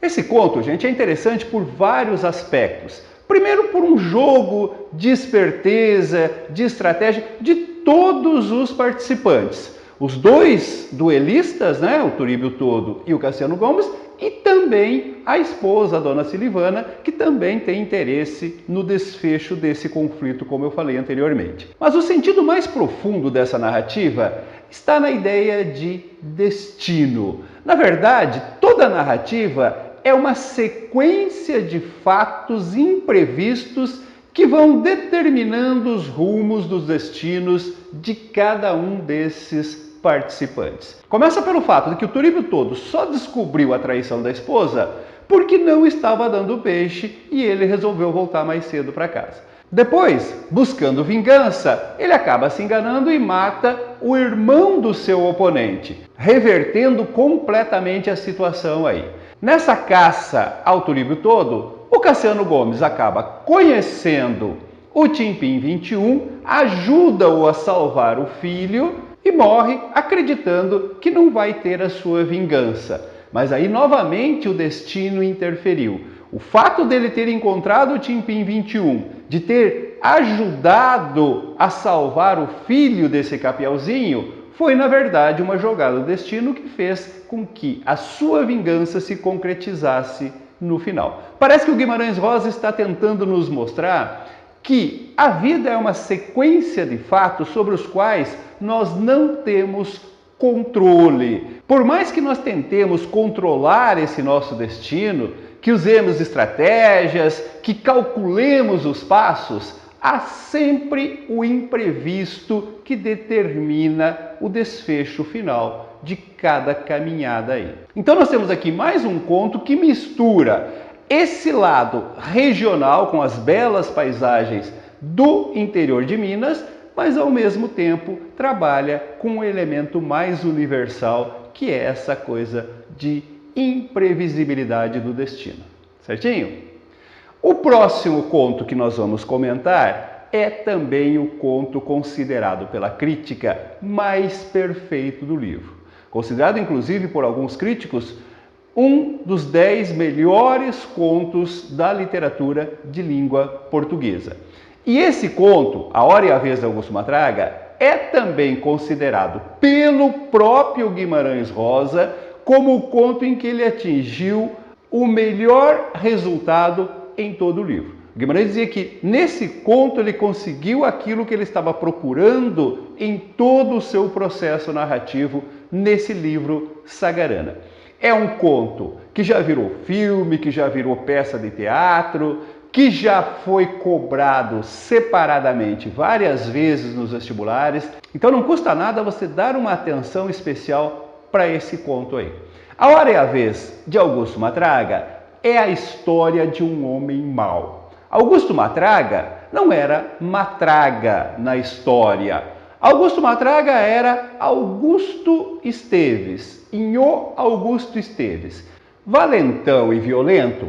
Esse conto, gente, é interessante por vários aspectos. Primeiro, por um jogo de esperteza, de estratégia de todos os participantes. Os dois duelistas, né, o Turíbio todo e o Cassiano Gomes, e também a esposa, a dona Silivana, que também tem interesse no desfecho desse conflito, como eu falei anteriormente. Mas o sentido mais profundo dessa narrativa está na ideia de destino. Na verdade, toda narrativa é uma sequência de fatos imprevistos que vão determinando os rumos dos destinos de cada um desses participantes. Começa pelo fato de que o Turíbio todo só descobriu a traição da esposa porque não estava dando peixe e ele resolveu voltar mais cedo para casa. Depois, buscando vingança, ele acaba se enganando e mata o irmão do seu oponente, revertendo completamente a situação aí. Nessa caça ao Turíbio todo, o Cassiano Gomes acaba conhecendo o Timpim 21, ajuda-o a salvar o filho e morre acreditando que não vai ter a sua vingança. Mas aí novamente o destino interferiu. O fato dele ter encontrado o Timpim 21, de ter ajudado a salvar o filho desse Capiauzinho, foi na verdade uma jogada do destino que fez com que a sua vingança se concretizasse no final. Parece que o Guimarães Rosa está tentando nos mostrar que a vida é uma sequência de fatos sobre os quais nós não temos controle. Por mais que nós tentemos controlar esse nosso destino, que usemos estratégias, que calculemos os passos, há sempre o imprevisto que determina o desfecho final de cada caminhada aí. Então nós temos aqui mais um conto que mistura esse lado regional com as belas paisagens do interior de Minas, mas ao mesmo tempo trabalha com um elemento mais universal, que é essa coisa de imprevisibilidade do destino. Certinho? O próximo conto que nós vamos comentar é também o conto considerado pela crítica mais perfeito do livro. Considerado inclusive por alguns críticos um dos 10 melhores contos da literatura de língua portuguesa. E esse conto, A Hora e a Vez de Augusto Matraga, é também considerado pelo próprio Guimarães Rosa como o conto em que ele atingiu o melhor resultado em todo o livro. Guimarães dizia que nesse conto ele conseguiu aquilo que ele estava procurando em todo o seu processo narrativo nesse livro Sagarana. É um conto que já virou filme, que já virou peça de teatro, que já foi cobrado separadamente várias vezes nos vestibulares. Então não custa nada você dar uma atenção especial para esse conto aí. A Hora e a Vez de Augusto Matraga é a história de um homem mau. Augusto Matraga não era Matraga na história. Augusto Matraga era Augusto Esteves, Inhô Augusto Esteves. Valentão e violento,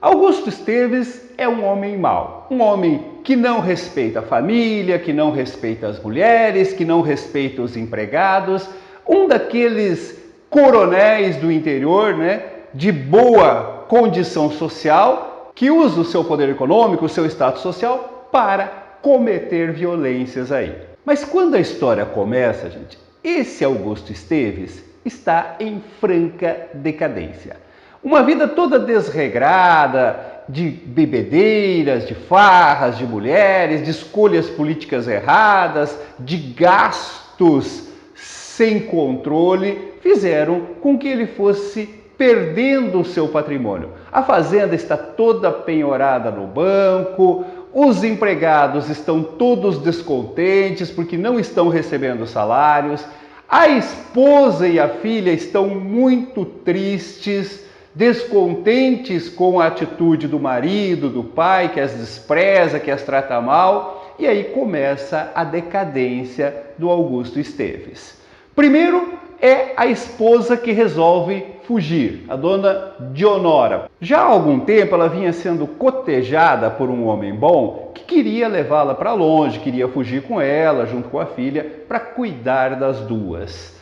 Augusto Esteves é um homem mau. Um homem que não respeita a família, que não respeita as mulheres, que não respeita os empregados. Um daqueles coronéis do interior, né, de boa condição social, que usa o seu poder econômico, o seu status social, para cometer violências aí. Mas quando a história começa, gente, esse Augusto Esteves está em franca decadência. Uma vida toda desregrada, de bebedeiras, de farras, de mulheres, de escolhas políticas erradas, de gastos sem controle, fizeram com que ele fosse perdendo o seu patrimônio. A fazenda está toda penhorada no banco, os empregados estão todos descontentes porque não estão recebendo salários, a esposa e a filha estão muito tristes, descontentes com a atitude do marido, do pai, que as despreza, que as trata mal, e aí começa a decadência do Augusto Esteves. Primeiro é a esposa que resolve fugir, a dona Dionora. Já há algum tempo ela vinha sendo cotejada por um homem bom que queria levá-la para longe, queria fugir com ela, junto com a filha, para cuidar das duas.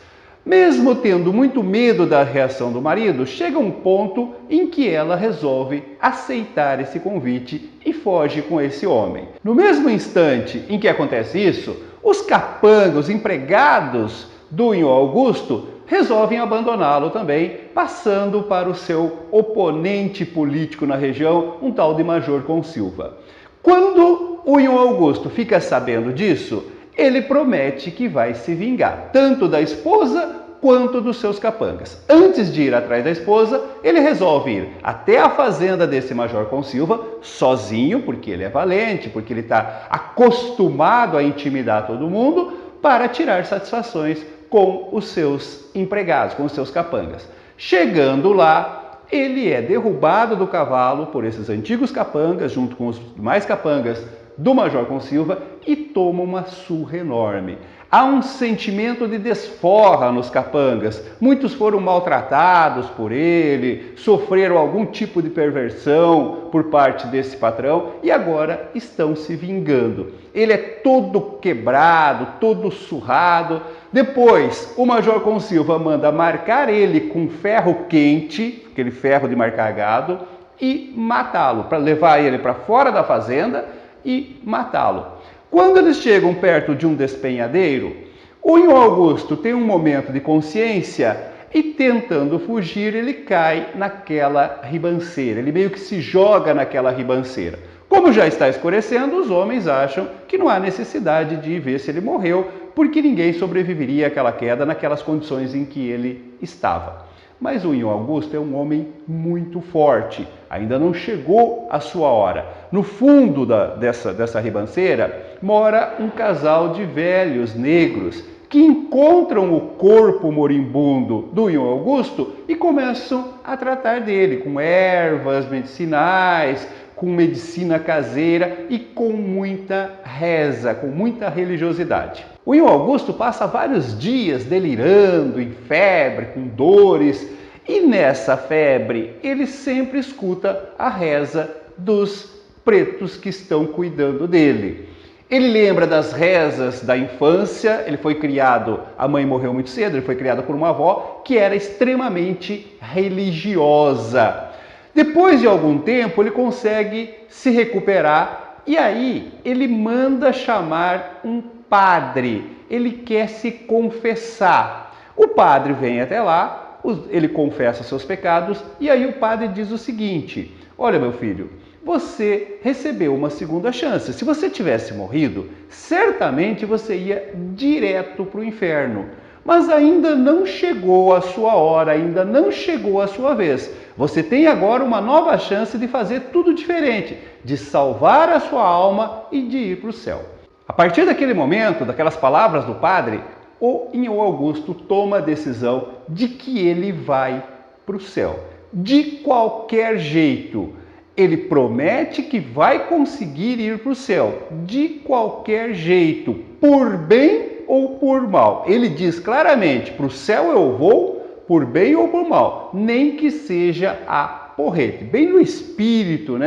Mesmo tendo muito medo da reação do marido, chega um ponto em que ela resolve aceitar esse convite e foge com esse homem. No mesmo instante em que acontece isso, os capangas, os empregados do Inho Augusto, resolvem abandoná-lo também, passando para o seu oponente político na região, um tal de Major Consilva. Quando o Inho Augusto fica sabendo disso, ele promete que vai se vingar, tanto da esposa quanto dos seus capangas. Antes de ir atrás da esposa, ele resolve ir até a fazenda desse Major Consilva, sozinho, porque ele é valente, porque ele está acostumado a intimidar todo mundo, para tirar satisfações com os seus empregados, com os seus capangas. Chegando lá, ele é derrubado do cavalo por esses antigos capangas, junto com os demais capangas do Major Consilva, e toma uma surra enorme. Há um sentimento de desforra nos capangas. Muitos foram maltratados por ele, sofreram algum tipo de perversão por parte desse patrão e agora estão se vingando. Ele é todo quebrado, todo surrado. Depois, o Major Consilva manda marcar ele com ferro quente, aquele ferro de marcar gado, e matá-lo, para levar ele para fora da fazenda e matá-lo. Quando eles chegam perto de um despenhadeiro, o Inho Augusto tem um momento de consciência e, tentando fugir, ele cai naquela ribanceira. Ele meio que se joga naquela ribanceira. Como já está escurecendo, os homens acham que não há necessidade de ver se ele morreu, porque ninguém sobreviveria àquela queda naquelas condições em que ele estava. Mas o Inho Augusto é um homem muito forte, ainda não chegou a sua hora. No fundo dessa ribanceira mora um casal de velhos negros que encontram o corpo moribundo do Inho Augusto e começam a tratar dele com ervas medicinais, com medicina caseira e com muita reza, com muita religiosidade. O Inho Augusto passa vários dias delirando, em febre, com dores, e nessa febre ele sempre escuta a reza dos pretos que estão cuidando dele. Ele lembra das rezas da infância, ele foi criado, a mãe morreu muito cedo, ele foi criado por uma avó que era extremamente religiosa. Depois de algum tempo, ele consegue se recuperar e aí ele manda chamar um padre. Ele quer se confessar. O padre vem até lá, ele confessa seus pecados e aí o padre diz o seguinte: olha, meu filho, você recebeu uma segunda chance. Se você tivesse morrido, certamente você ia direto para o inferno. Mas ainda não chegou a sua hora, ainda não chegou a sua vez. Você tem agora uma nova chance de fazer tudo diferente, de salvar a sua alma e de ir para o céu. A partir daquele momento, daquelas palavras do padre, o Inho Augusto toma a decisão de que ele vai para o céu. De qualquer jeito, ele promete que vai conseguir ir para o céu. De qualquer jeito, por bem ou por mal. Ele diz claramente: para o céu eu vou, por bem ou por mal, nem que seja a porrete, bem no espírito,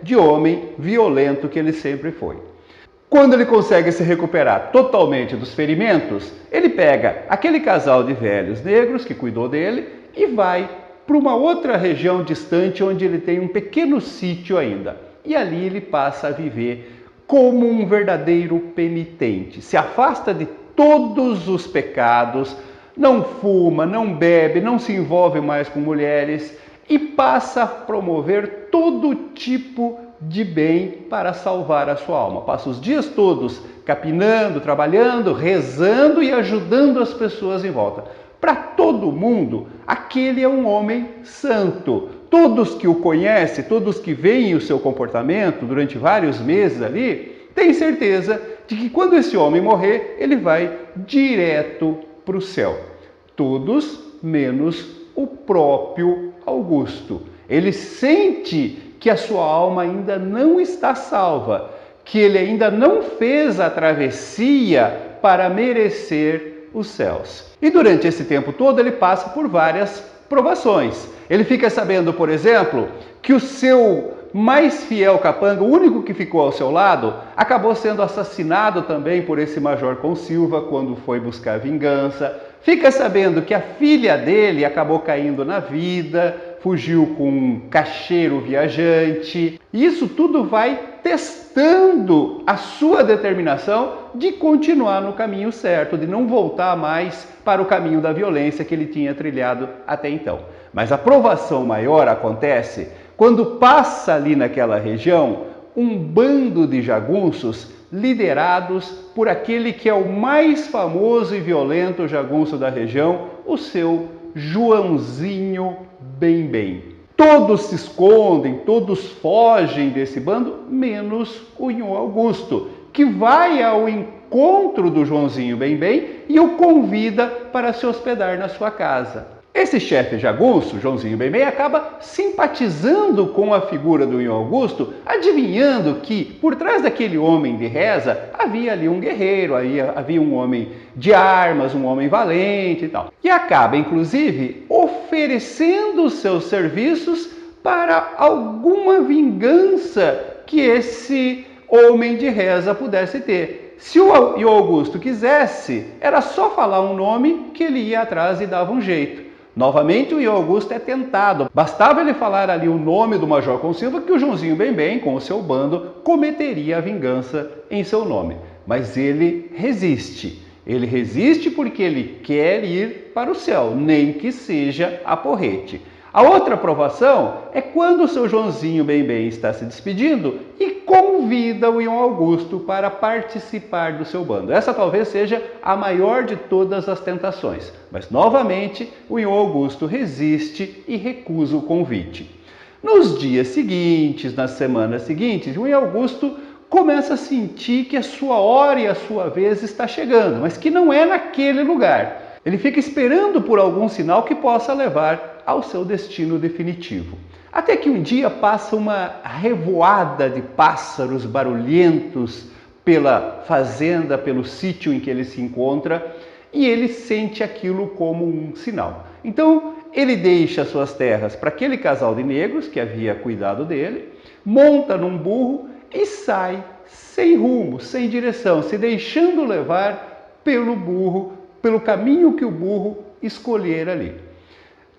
de homem violento que ele sempre foi. Quando ele consegue se recuperar totalmente dos ferimentos, ele pega aquele casal de velhos negros que cuidou dele e vai para uma outra região distante onde ele tem um pequeno sítio ainda. E ali ele passa a viver como um verdadeiro penitente. Se afasta de todos os pecados, não fuma, não bebe, não se envolve mais com mulheres e passa a promover todo tipo de bem para salvar a sua alma. Passa os dias todos capinando, trabalhando, rezando e ajudando as pessoas em volta. Para todo mundo, aquele é um homem santo. Todos que o conhecem, todos que veem o seu comportamento durante vários meses ali, têm certeza de que quando esse homem morrer, ele vai direto para o céu. Todos menos o próprio Augusto. Ele sente que a sua alma ainda não está salva, que ele ainda não fez a travessia para merecer os céus. E durante esse tempo todo ele passa por várias provações. Ele fica sabendo, por exemplo, que o seu mais fiel capanga, o único que ficou ao seu lado, acabou sendo assassinado também por esse Major Consilva quando foi buscar vingança. Fica sabendo que a filha dele acabou caindo na vida, fugiu com um cacheiro viajante. E isso tudo vai testando a sua determinação de continuar no caminho certo, de não voltar mais para o caminho da violência que ele tinha trilhado até então. Mas a provação maior acontece quando passa ali naquela região um bando de jagunços liderados por aquele que é o mais famoso e violento jagunço da região, o seu Joãozinho Bem-Bem. Todos se escondem, todos fogem desse bando, menos o Nhô Augusto, que vai ao encontro do Joãozinho Bem-Bem e o convida para se hospedar na sua casa. Esse chefe jagunço, Joãozinho Bem-Bem, acaba simpatizando com a figura do Nhô Augusto, adivinhando que por trás daquele homem de reza havia ali um guerreiro, havia um homem de armas, um homem valente e tal. E acaba, inclusive, oferecendo os seus serviços para alguma vingança que esse homem de reza pudesse ter. Se o Nhô Augusto quisesse, era só falar um nome que ele ia atrás e dava um jeito. Novamente o Nhô Augusto é tentado. Bastava ele falar ali o nome do Major Consilva que o Joãozinho Bem-Bem, com o seu bando, cometeria a vingança em seu nome. Mas ele resiste. Ele resiste porque ele quer ir para o céu, nem que seja a porrete. A outra provação é quando o seu Joãozinho Bem-Bem está se despedindo e convida o Nhô Augusto para participar do seu bando. Essa talvez seja a maior de todas as tentações, mas novamente o Nhô Augusto resiste e recusa o convite. Nos dias seguintes, nas semanas seguintes, o Nhô Augusto começa a sentir que a sua hora e a sua vez está chegando, mas que não é naquele lugar. Ele fica esperando por algum sinal que possa levar ao seu destino definitivo. Até que um dia passa uma revoada de pássaros barulhentos pela fazenda, pelo sítio em que ele se encontra, e ele sente aquilo como um sinal. Então ele deixa suas terras para aquele casal de negros que havia cuidado dele, monta num burro e sai sem rumo, sem direção, se deixando levar pelo burro, pelo caminho que o burro escolher ali.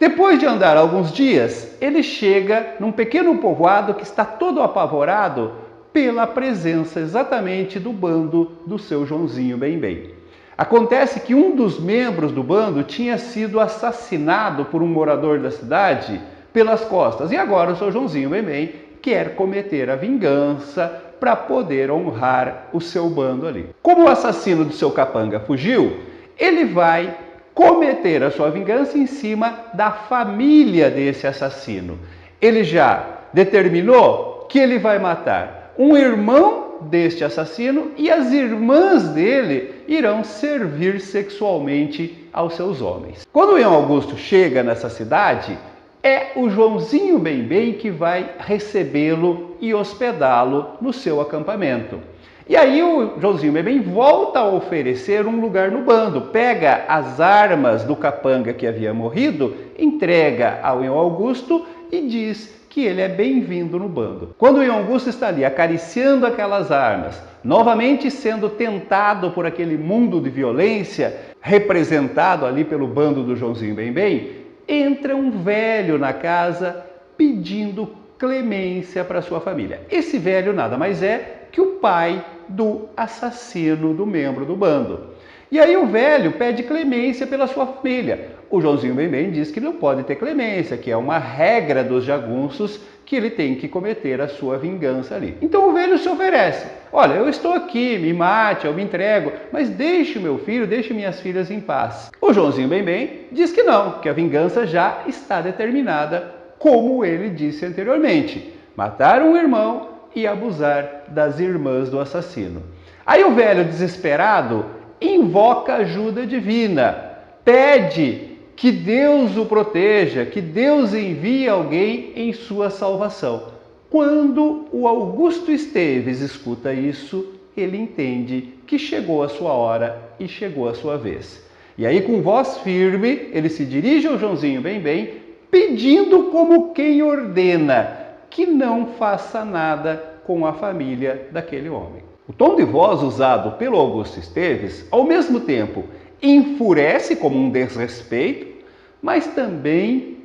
Depois de andar alguns dias, ele chega num pequeno povoado que está todo apavorado pela presença exatamente do bando do seu Joãozinho Bem-Bem. Acontece que um dos membros do bando tinha sido assassinado por um morador da cidade pelas costas e agora o seu Joãozinho Bem-Bem quer cometer a vingança para poder honrar o seu bando ali. Como o assassino do seu capanga fugiu, ele vai cometer a sua vingança em cima da família desse assassino. Ele já determinou que ele vai matar um irmão deste assassino e as irmãs dele irão servir sexualmente aos seus homens. Quando o Nhô Augusto chega nessa cidade, é o Joãozinho Bem-Bem que vai recebê-lo e hospedá-lo no seu acampamento. E aí o Joãozinho Bem-Bem volta a oferecer um lugar no bando, pega as armas do capanga que havia morrido, entrega ao Nhô Augusto e diz que ele é bem-vindo no bando. Quando o Nhô Augusto está ali acariciando aquelas armas, novamente sendo tentado por aquele mundo de violência representado ali pelo bando do Joãozinho Bem-Bem, entra um velho na casa pedindo clemência para sua família. Esse velho nada mais é que o pai do assassino do membro do bando. E aí o velho pede clemência pela sua família. O Joãozinho Bem-Bem diz que não pode ter clemência, que é uma regra dos jagunços que ele tem que cometer a sua vingança ali. Então o velho se oferece. Olha, eu estou aqui, me mate, eu me entrego, mas deixe meu filho, deixe minhas filhas em paz. O Joãozinho Bem-Bem diz que não, que a vingança já está determinada como ele disse anteriormente: matar um irmão e abusar das irmãs do assassino. Aí o velho, desesperado, invoca ajuda divina, pede que Deus o proteja, que Deus envie alguém em sua salvação. Quando o Augusto Esteves escuta isso, ele entende que chegou a sua hora e chegou a sua vez. E aí, com voz firme, ele se dirige ao Joãozinho Bem-Bem, pedindo como quem ordena que não faça nada com a família daquele homem. O tom de voz usado pelo Augusto Esteves, ao mesmo tempo, enfurece como um desrespeito, mas também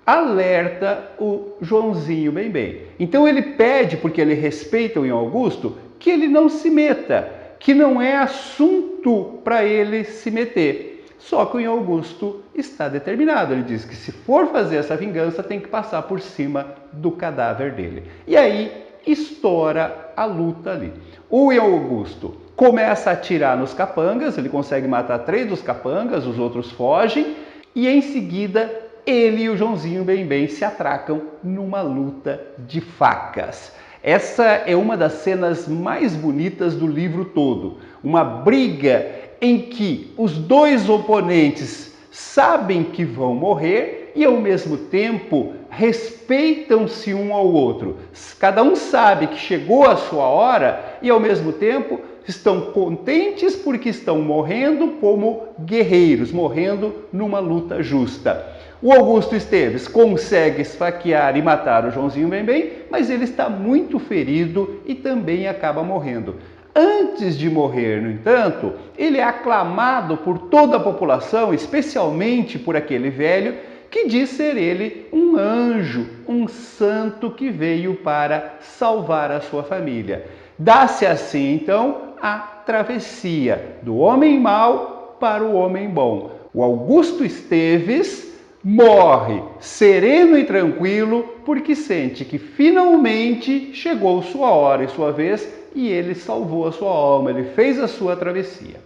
alerta o Joãozinho Bem-Bem. Então ele pede, porque ele respeita o Augusto, que ele não se meta, que não é assunto para ele se meter. Só que o Augusto está determinado. Ele diz que se for fazer essa vingança, tem que passar por cima do cadáver dele. E aí estoura a luta ali. O Augusto começa a atirar nos capangas, ele consegue matar 3 dos capangas, os outros fogem, e em seguida ele e o Joãozinho Bem-Bem se atracam numa luta de facas. Essa é uma das cenas mais bonitas do livro todo. Uma briga em que os dois oponentes sabem que vão morrer e ao mesmo tempo respeitam-se um ao outro. Cada um sabe que chegou a sua hora e ao mesmo tempo estão contentes porque estão morrendo como guerreiros, morrendo numa luta justa. O Augusto Esteves consegue esfaquear e matar o Joãozinho Bem-Bem, mas ele está muito ferido e também acaba morrendo. Antes de morrer, no entanto, ele é aclamado por toda a população, especialmente por aquele velho, que diz ser ele um anjo, um santo que veio para salvar a sua família. Dá-se assim, então, a travessia do homem mau para o homem bom. O Augusto Esteves morre sereno e tranquilo porque sente que finalmente chegou sua hora e sua vez e ele salvou a sua alma, ele fez a sua travessia.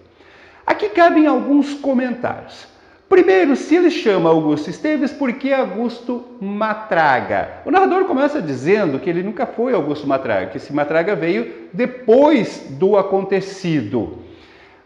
Aqui cabem alguns comentários. Primeiro, se ele chama Augusto Esteves, por que Augusto Matraga? O narrador começa dizendo que ele nunca foi Augusto Matraga, que esse Matraga veio depois do acontecido.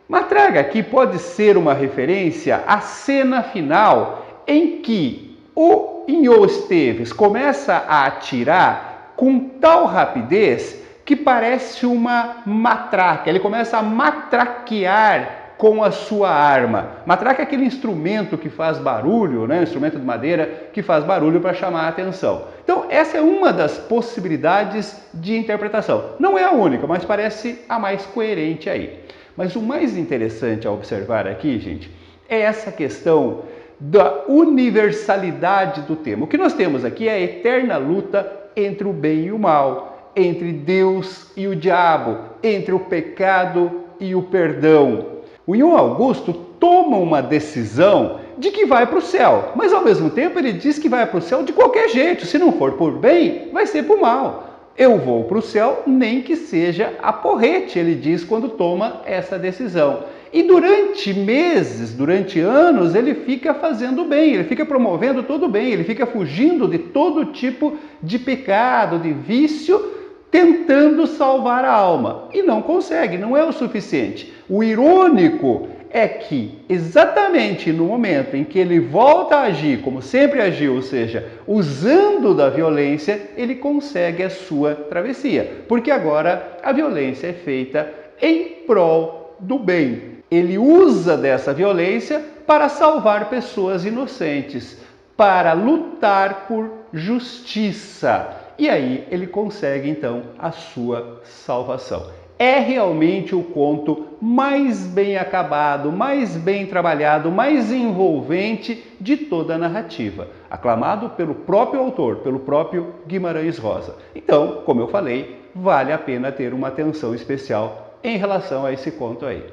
Matraga aqui pode ser uma referência à cena final em que o Inhô Esteves começa a atirar com tal rapidez que parece uma matraca. Ele começa a matraquear com a sua arma. Matraca é aquele instrumento que faz barulho, né? Instrumento de madeira que faz barulho para chamar a atenção. Então, essa é uma das possibilidades de interpretação. Não é a única, mas parece a mais coerente aí. Mas o mais interessante a observar aqui, gente, é essa questão da universalidade do tema. O que nós temos aqui é a eterna luta entre o bem e o mal, entre Deus e o diabo, entre o pecado e o perdão. O Inhô Augusto toma uma decisão de que vai para o céu, mas ao mesmo tempo ele diz que vai para o céu de qualquer jeito. Se não for por bem, vai ser por mal. Eu vou para o céu, nem que seja a porrete, ele diz quando toma essa decisão. E durante meses, durante anos, ele fica fazendo bem, ele fica promovendo todo o bem, ele fica fugindo de todo tipo de pecado, de vício, tentando salvar a alma. E não consegue, não é o suficiente. O irônico é que, exatamente no momento em que ele volta a agir como sempre agiu, ou seja, usando da violência, ele consegue a sua travessia. Porque agora a violência é feita em prol do bem. Ele usa dessa violência para salvar pessoas inocentes, para lutar por justiça. E aí ele consegue então a sua salvação. É realmente o conto mais bem acabado, mais bem trabalhado, mais envolvente de toda a narrativa, aclamado pelo próprio autor, pelo próprio Guimarães Rosa. Então, como eu falei, vale a pena ter uma atenção especial em relação a esse conto aí.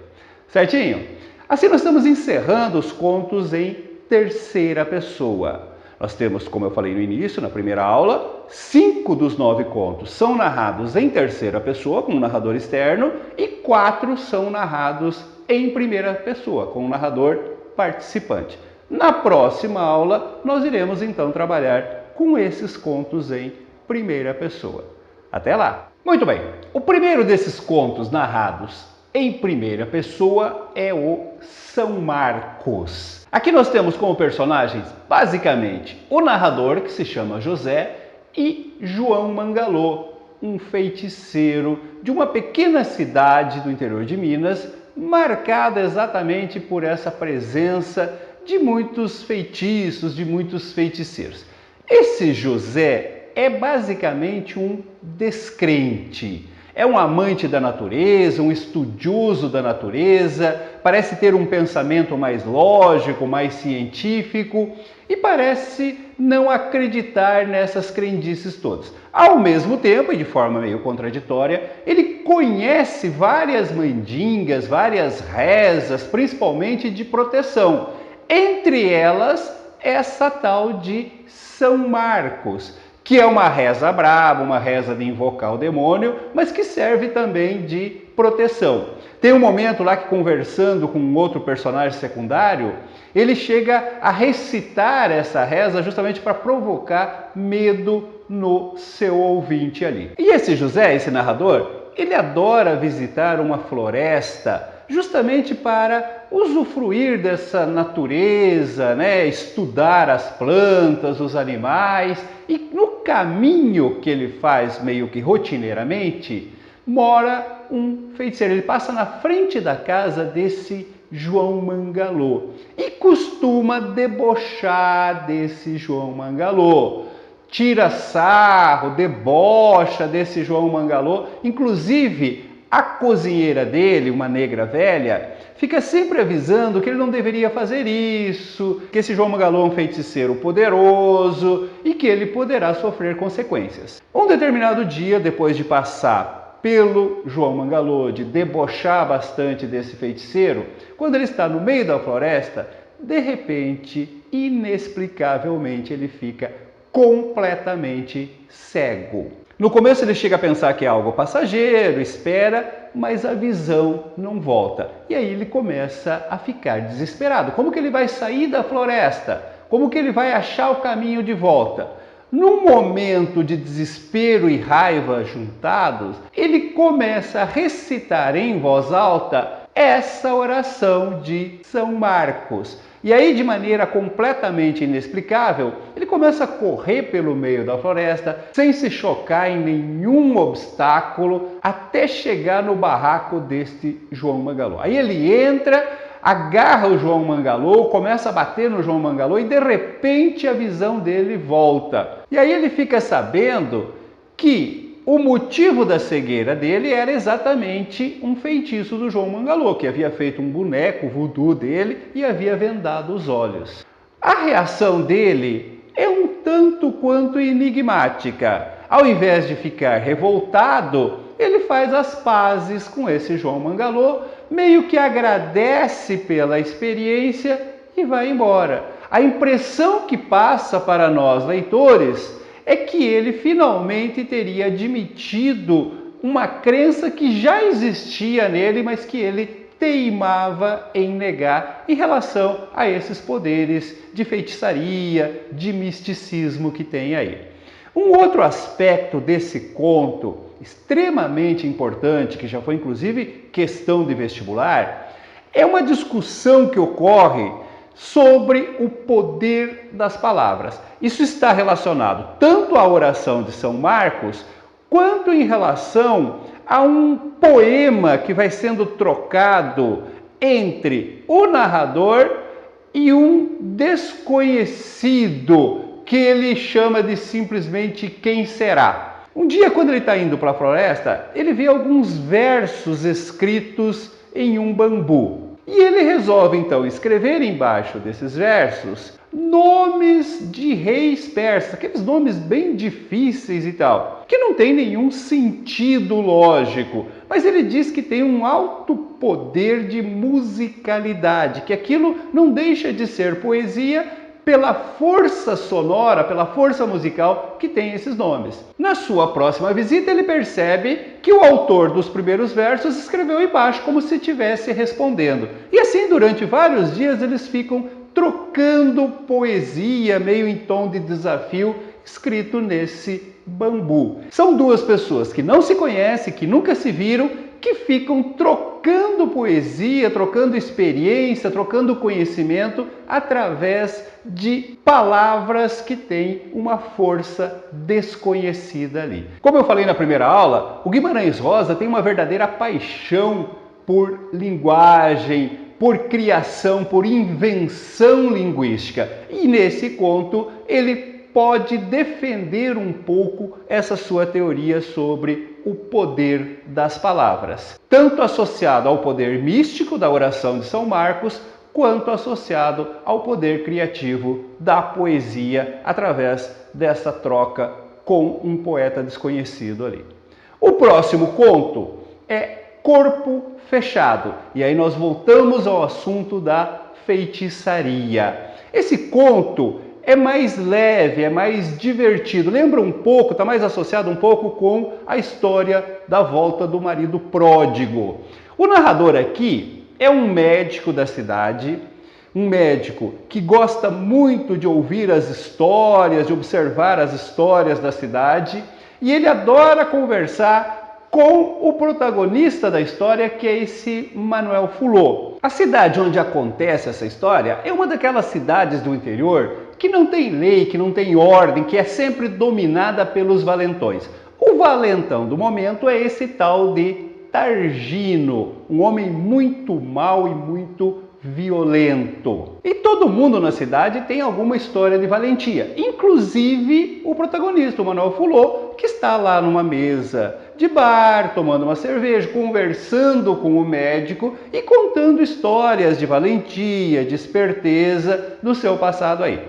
Certinho? Assim nós estamos encerrando os contos em terceira pessoa. Nós temos, como eu falei no início, na primeira aula, 5 dos 9 contos são narrados em terceira pessoa, com um narrador externo, e 4 são narrados em primeira pessoa, com um narrador participante. Na próxima aula, nós iremos então trabalhar com esses contos em primeira pessoa. Até lá! Muito bem, o primeiro desses contos narrados em primeira pessoa é o São Marcos. Aqui nós temos como personagens, basicamente, o narrador, que se chama José, e João Mangalô, um feiticeiro de uma pequena cidade do interior de Minas, marcada exatamente por essa presença de muitos feitiços, de muitos feiticeiros. Esse José é basicamente um descrente. É um amante da natureza, um estudioso da natureza, parece ter um pensamento mais lógico, mais científico e parece não acreditar nessas crendices todas. Ao mesmo tempo, e de forma meio contraditória, ele conhece várias mandingas, várias rezas, principalmente de proteção. Entre elas, essa tal de São Marcos, que é uma reza braba, uma reza de invocar o demônio, mas que serve também de proteção. Tem um momento lá que, conversando com um outro personagem secundário, ele chega a recitar essa reza justamente para provocar medo no seu ouvinte ali. E esse José, esse narrador, ele adora visitar uma floresta justamente para usufruir dessa natureza, estudar as plantas, os animais, e no caminho que ele faz meio que rotineiramente, mora um feiticeiro. Ele passa na frente da casa desse João Mangalô e costuma debochar desse João Mangalô. Tira sarro, debocha desse João Mangalô, inclusive a cozinheira dele, uma negra velha, fica sempre avisando que ele não deveria fazer isso, que esse João Mangalô é um feiticeiro poderoso e que ele poderá sofrer consequências. Um determinado dia, depois de passar pelo João Mangalô, de debochar bastante desse feiticeiro, quando ele está no meio da floresta, de repente, inexplicavelmente, ele fica completamente cego. No começo ele chega a pensar que é algo passageiro, espera, mas a visão não volta. E aí ele começa a ficar desesperado. Como que ele vai sair da floresta? Como que ele vai achar o caminho de volta? Num momento de desespero e raiva juntados, ele começa a recitar em voz alta essa oração de São Marcos. E aí, de maneira completamente inexplicável, ele começa a correr pelo meio da floresta, sem se chocar em nenhum obstáculo, até chegar no barraco deste João Mangalô. Aí ele entra, agarra o João Mangalô, começa a bater no João Mangalô e, de repente, a visão dele volta. E aí ele fica sabendo que o motivo da cegueira dele era exatamente um feitiço do João Mangalô, que havia feito um boneco voodoo dele e havia vendado os olhos. A reação dele é um tanto quanto enigmática. Ao invés de ficar revoltado, ele faz as pazes com esse João Mangalô, meio que agradece pela experiência e vai embora. A impressão que passa para nós, leitores, é que ele finalmente teria admitido uma crença que já existia nele, mas que ele teimava em negar em relação a esses poderes de feitiçaria, de misticismo que tem aí. Um outro aspecto desse conto, extremamente importante, que já foi inclusive questão de vestibular, é uma discussão que ocorre sobre o poder das palavras. Isso está relacionado tanto à oração de São Marcos, quanto em relação a um poema que vai sendo trocado entre o narrador e um desconhecido, que ele chama de simplesmente quem será. Um dia, quando ele está indo para a floresta, ele vê alguns versos escritos em um bambu. E ele resolve então escrever embaixo desses versos nomes de reis persas, aqueles nomes bem difíceis e tal, que não tem nenhum sentido lógico, mas ele diz que tem um alto poder de musicalidade, que aquilo não deixa de ser poesia pela força sonora, pela força musical que tem esses nomes. Na sua próxima visita, ele percebe que o autor dos primeiros versos escreveu embaixo como se estivesse respondendo. E assim, durante vários dias, eles ficam trocando poesia, meio em tom de desafio, escrito nesse bambu. São duas pessoas que não se conhecem, que nunca se viram, que ficam trocando poesia, trocando experiência, trocando conhecimento através de palavras que têm uma força desconhecida ali. Como eu falei na primeira aula, o Guimarães Rosa tem uma verdadeira paixão por linguagem, por criação, por invenção linguística. E nesse conto ele pode defender um pouco essa sua teoria sobre o poder das palavras, tanto associado ao poder místico da oração de São Marcos, quanto associado ao poder criativo da poesia através dessa troca com um poeta desconhecido ali. O próximo conto é Corpo Fechado, e aí nós voltamos ao assunto da feitiçaria. Esse conto é mais leve, é mais divertido, lembra um pouco, está mais associado um pouco com a história da volta do marido pródigo. O narrador aqui é um médico da cidade, um médico que gosta muito de ouvir as histórias, de observar as histórias da cidade, e ele adora conversar com o protagonista da história, que é esse Manuel Fulô. A cidade onde acontece essa história é uma daquelas cidades do interior que não tem lei, que não tem ordem, que é sempre dominada pelos valentões. O valentão do momento é esse tal de Targino, um homem muito mau e muito violento. E todo mundo na cidade tem alguma história de valentia, inclusive o protagonista, o Manuel Fulô, que está lá numa mesa de bar, tomando uma cerveja, conversando com o médico e contando histórias de valentia, de esperteza do seu passado aí.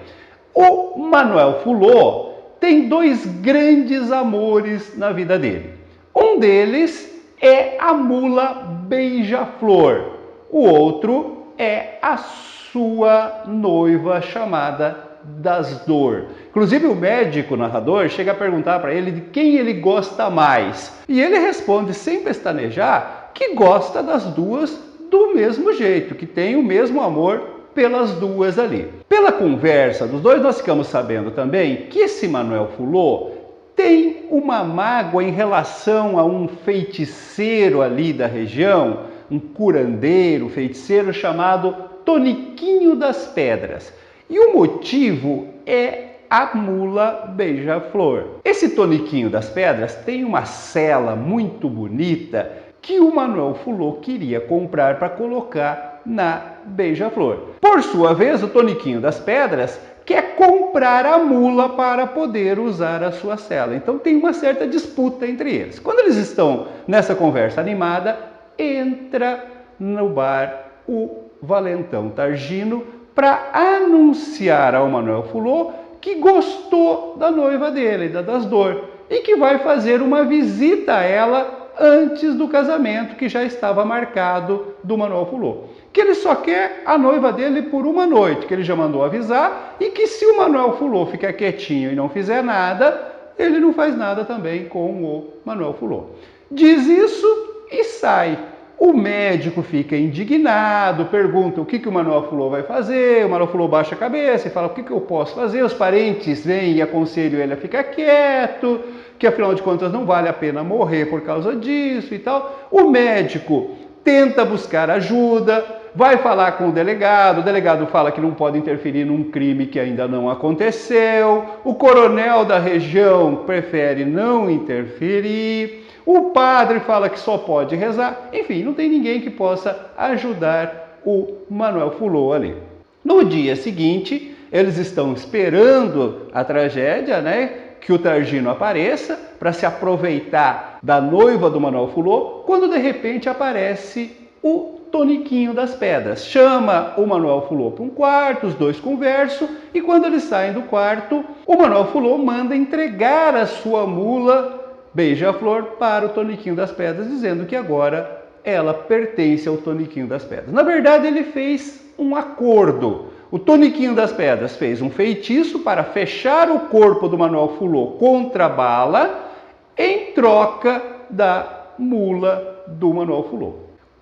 O Manuel Fulô tem dois grandes amores na vida dele. Um deles é a mula Beija-Flor, o outro é a sua noiva chamada Das Dor. Inclusive o médico narrador chega a perguntar para ele de quem ele gosta mais. E ele responde sem pestanejar que gosta das duas do mesmo jeito, que tem o mesmo amor pelas duas ali. Pela conversa dos dois nós ficamos sabendo também que esse Manuel Fulô tem uma mágoa em relação a um feiticeiro ali da região, um curandeiro, feiticeiro chamado Toniquinho das Pedras. E o motivo é a mula Beija-Flor. Esse Toniquinho das Pedras tem uma cela muito bonita que o Manuel Fulô queria comprar para colocar na Beija-Flor. Por sua vez, o Toniquinho das Pedras quer comprar a mula para poder usar a sua cela. Então tem uma certa disputa entre eles. Quando eles estão nessa conversa animada, entra no bar o valentão Targino para anunciar ao Manuel Fulô que gostou da noiva dele, da Das Dor, e que vai fazer uma visita a ela antes do casamento que já estava marcado do Manuel Fulô. Que ele só quer a noiva dele por uma noite, que ele já mandou avisar, e que se o Manuel Fulô ficar quietinho e não fizer nada, ele não faz nada também com o Manuel Fulô. Diz isso e sai. O médico fica indignado, pergunta o que o Manuel Fulô vai fazer, o Manuel Fulô baixa a cabeça e fala o que eu posso fazer, os parentes vêm e aconselham ele a ficar quieto, que afinal de contas não vale a pena morrer por causa disso e tal. O médico tenta buscar ajuda, vai falar com o delegado fala que não pode interferir num crime que ainda não aconteceu, o coronel da região prefere não interferir, o padre fala que só pode rezar, enfim, não tem ninguém que possa ajudar o Manuel Fulô ali. No dia seguinte, eles estão esperando a tragédia, né? Que o Targino apareça para se aproveitar da noiva do Manuel Fulô, quando de repente aparece o Toniquinho das Pedras. Chama o Manuel Fulô para um quarto, os dois conversam, e quando eles saem do quarto, o Manuel Fulô manda entregar a sua mula Beija-Flor para o Toniquinho das Pedras, dizendo que agora ela pertence ao Toniquinho das Pedras. Na verdade, ele fez um acordo. O Toniquinho das Pedras fez um feitiço para fechar o corpo do Manuel Fulô contra a bala, em troca da mula do Manuel Fulô.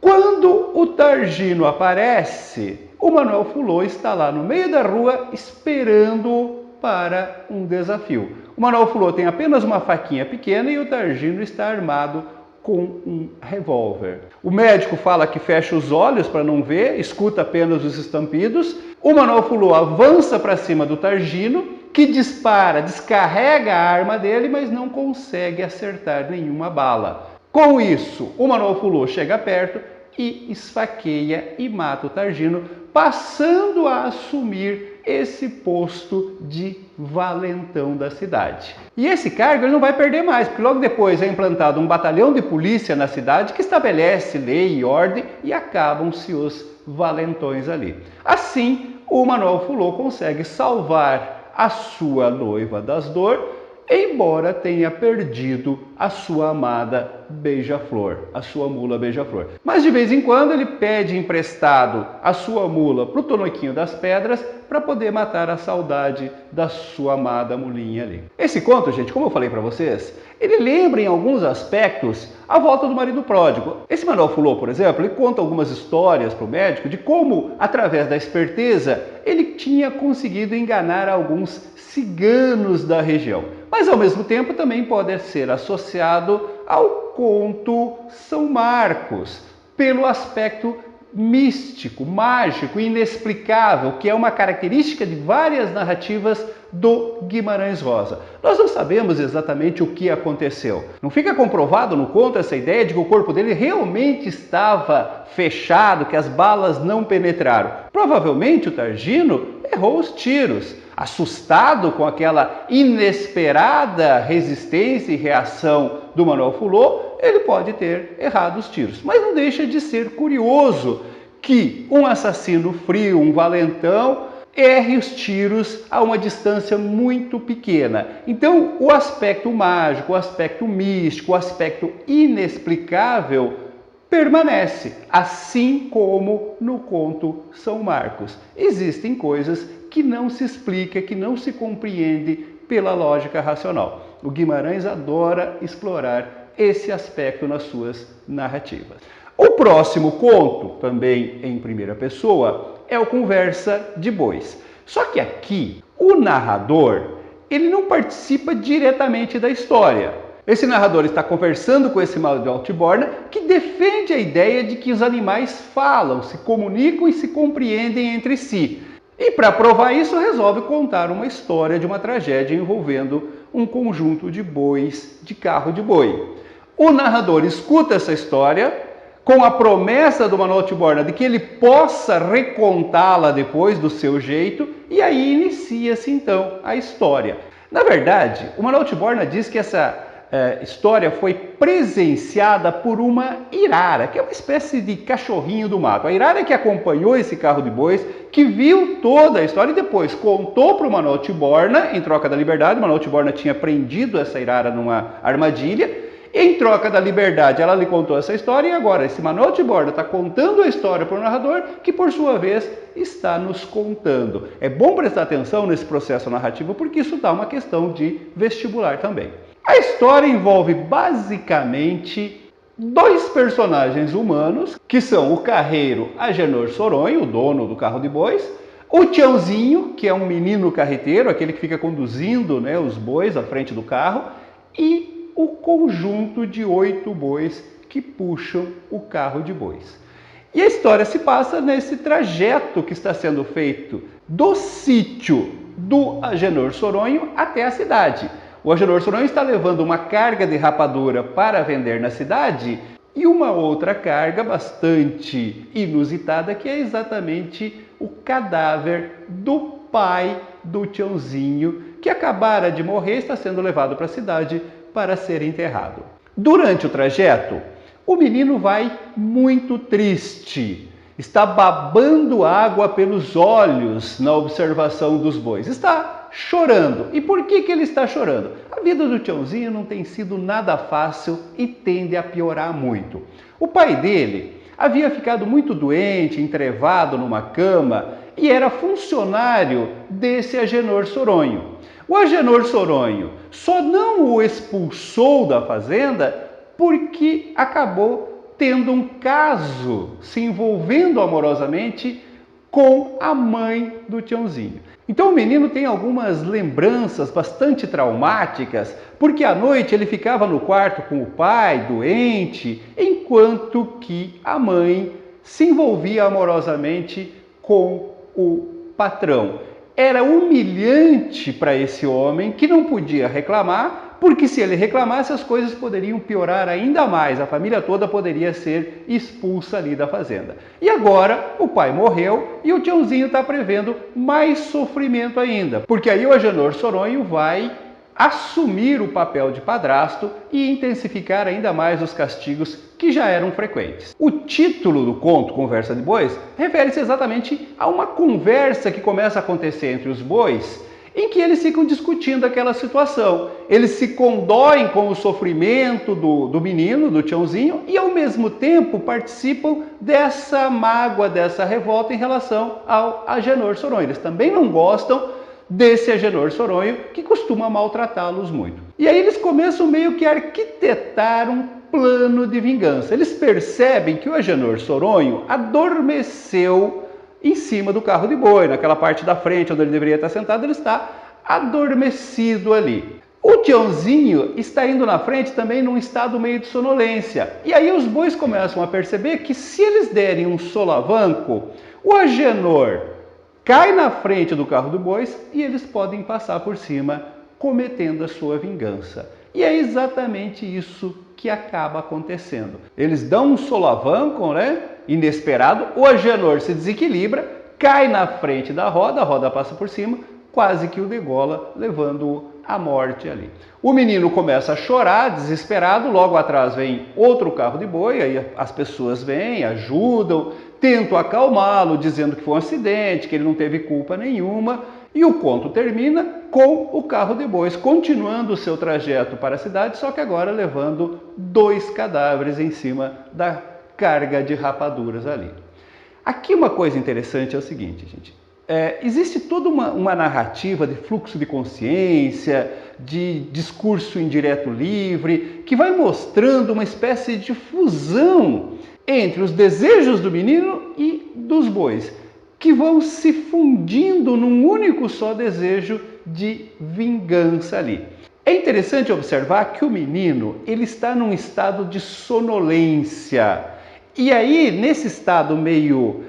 Quando o Targino aparece, o Manuel Fulô está lá no meio da rua esperando para um desafio. O Manuel Fulô tem apenas uma faquinha pequena e o Targino está armado com um revólver. O médico fala que fecha os olhos para não ver, escuta apenas os estampidos. O Manuel Fulô avança para cima do Targino, que dispara, descarrega a arma dele, mas não consegue acertar nenhuma bala. Com isso, o Manuel Fulô chega perto e esfaqueia e mata o Targino, passando a assumir esse posto de valentão da cidade. E esse cargo ele não vai perder mais, porque logo depois é implantado um batalhão de polícia na cidade que estabelece lei e ordem e acabam-se os valentões ali. Assim, o Manuel Fulô consegue salvar a sua noiva das dores, embora tenha perdido a sua amada Beija-Flor, a sua mula Beija-Flor. Mas de vez em quando ele pede emprestado a sua mula para o Tonoquinho das Pedras para poder matar a saudade da sua amada mulinha ali. Esse conto, gente, como eu falei para vocês, ele lembra em alguns aspectos a volta do marido pródigo. Esse Manuel Fulô, por exemplo, ele conta algumas histórias para o médico de como, através da esperteza, ele tinha conseguido enganar alguns ciganos da região. Mas ao mesmo tempo também pode ser associado ao conto São Marcos, pelo aspecto místico, mágico, inexplicável, que é uma característica de várias narrativas do Guimarães Rosa. Nós não sabemos exatamente o que aconteceu. Não fica comprovado no conto essa ideia de que o corpo dele realmente estava fechado, que as balas não penetraram. Provavelmente o Targino errou os tiros. Assustado com aquela inesperada resistência e reação do Manuel Fulô, ele pode ter errado os tiros. Mas não deixa de ser curioso que um assassino frio, um valentão, erre os tiros a uma distância muito pequena. Então, o aspecto mágico, o aspecto místico, o aspecto inexplicável permanece, assim como no conto São Marcos. Existem coisas que não se explica, que não se compreende pela lógica racional. O Guimarães adora explorar esse aspecto nas suas narrativas. O próximo conto, também em primeira pessoa, é o Conversa de Bois. Só que aqui, o narrador, ele não participa diretamente da história. Esse narrador está conversando com esse mal de Altiborna, que defende a ideia de que os animais falam, se comunicam e se compreendem entre si. E para provar isso, resolve contar uma história de uma tragédia envolvendo um conjunto de bois, de carro de boi. O narrador escuta essa história com a promessa do Manuel Altiborna de que ele possa recontá-la depois do seu jeito, e aí inicia-se então a história. Na verdade, o Manuel Altiborna diz que essa história foi presenciada por uma irara, que é uma espécie de cachorrinho do mato. A irara que acompanhou esse carro de bois, que viu toda a história e depois contou para o Manuel Altiborna, em troca da liberdade. O Manuel Altiborna tinha prendido essa irara numa armadilha. Em troca da liberdade, ela lhe contou essa história e agora esse Manuel Altiborna está contando a história para o narrador, que por sua vez está nos contando. É bom prestar atenção nesse processo narrativo porque isso dá uma questão de vestibular também. A história envolve basicamente dois personagens humanos, que são o carreiro Agenor Soronho, o dono do carro de bois, o Tiãozinho, que é um menino carreteiro, aquele que fica conduzindo, né, os bois à frente do carro, e o conjunto de 8 bois que puxam o carro de bois. E a história se passa nesse trajeto que está sendo feito do sítio do Agenor Soronho até a cidade. O Agenor Soronho está levando uma carga de rapadura para vender na cidade e uma outra carga bastante inusitada, que é exatamente o cadáver do pai do Tiãozinho, que acabara de morrer e está sendo levado para a cidade para ser enterrado. Durante o trajeto, o menino vai muito triste. Está babando água pelos olhos na observação dos bois. Está chorando. E por que ele está chorando? A vida do Tiãozinho não tem sido nada fácil e tende a piorar muito. O pai dele havia ficado muito doente, entrevado numa cama e era funcionário desse Agenor Soronho. O Agenor Soronho só não o expulsou da fazenda porque acabou tendo um caso, se envolvendo amorosamente com a mãe do Tiãozinho. Então o menino tem algumas lembranças bastante traumáticas, porque à noite ele ficava no quarto com o pai doente, enquanto que a mãe se envolvia amorosamente com o patrão. Era humilhante para esse homem, que não podia reclamar, porque se ele reclamasse as coisas poderiam piorar ainda mais, a família toda poderia ser expulsa ali da fazenda. E agora o pai morreu e o Tiãozinho está prevendo mais sofrimento ainda, porque aí o Agenor Soronho vai assumir o papel de padrasto e intensificar ainda mais os castigos que já eram frequentes. O título do conto, Conversa de Bois, refere-se exatamente a uma conversa que começa a acontecer entre os bois, em que eles ficam discutindo aquela situação. Eles se condoem com o sofrimento do menino, do Tiãozinho, e ao mesmo tempo participam dessa mágoa, dessa revolta em relação ao Agenor Soronho. Eles também não gostam desse Agenor Soronho, que costuma maltratá-los muito. E aí eles começam meio que a arquitetar um plano de vingança. Eles percebem que o Agenor Soronho adormeceu em cima do carro de boi, naquela parte da frente onde ele deveria estar sentado, ele está adormecido ali. O Tiãozinho está indo na frente também num estado meio de sonolência. E aí os bois começam a perceber que se eles derem um solavanco, o Agenor cai na frente do carro do bois e eles podem passar por cima, cometendo a sua vingança. E é exatamente isso que acaba acontecendo. Eles dão um solavanco, inesperado, o Agenor se desequilibra, cai na frente da roda, a roda passa por cima, quase que o degola, levando-o à morte ali. O menino começa a chorar, desesperado, logo atrás vem outro carro de boi, aí as pessoas vêm, ajudam, tentam acalmá-lo, dizendo que foi um acidente, que ele não teve culpa nenhuma, e o conto termina com o carro de bois continuando o seu trajeto para a cidade, só que agora levando 2 cadáveres em cima da carga de rapaduras ali. Aqui uma coisa interessante é o seguinte, gente. Existe toda uma narrativa de fluxo de consciência, de discurso indireto livre, que vai mostrando uma espécie de fusão entre os desejos do menino e dos bois, que vão se fundindo num único só desejo de vingança ali. É interessante observar que o menino ele está num estado de sonolência. E aí, nesse estado meio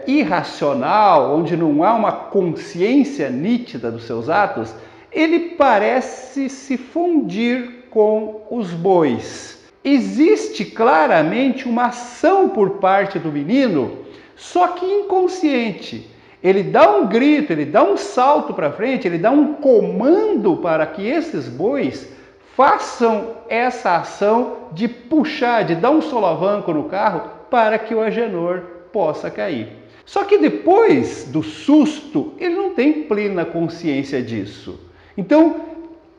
irracional, onde não há uma consciência nítida dos seus atos, ele parece se fundir com os bois. Existe claramente uma ação por parte do menino, só que inconsciente. Ele dá um grito, ele dá um salto para frente, ele dá um comando para que esses bois façam essa ação de puxar, de dar um solavanco no carro para que o Agenor possa cair. Só que depois do susto, ele não tem plena consciência disso. Então,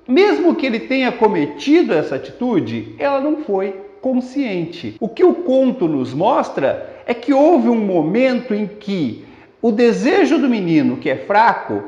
mesmo que ele tenha cometido essa atitude, ela não foi consciente. O que o conto nos mostra é que houve um momento em que o desejo do menino, que é fraco,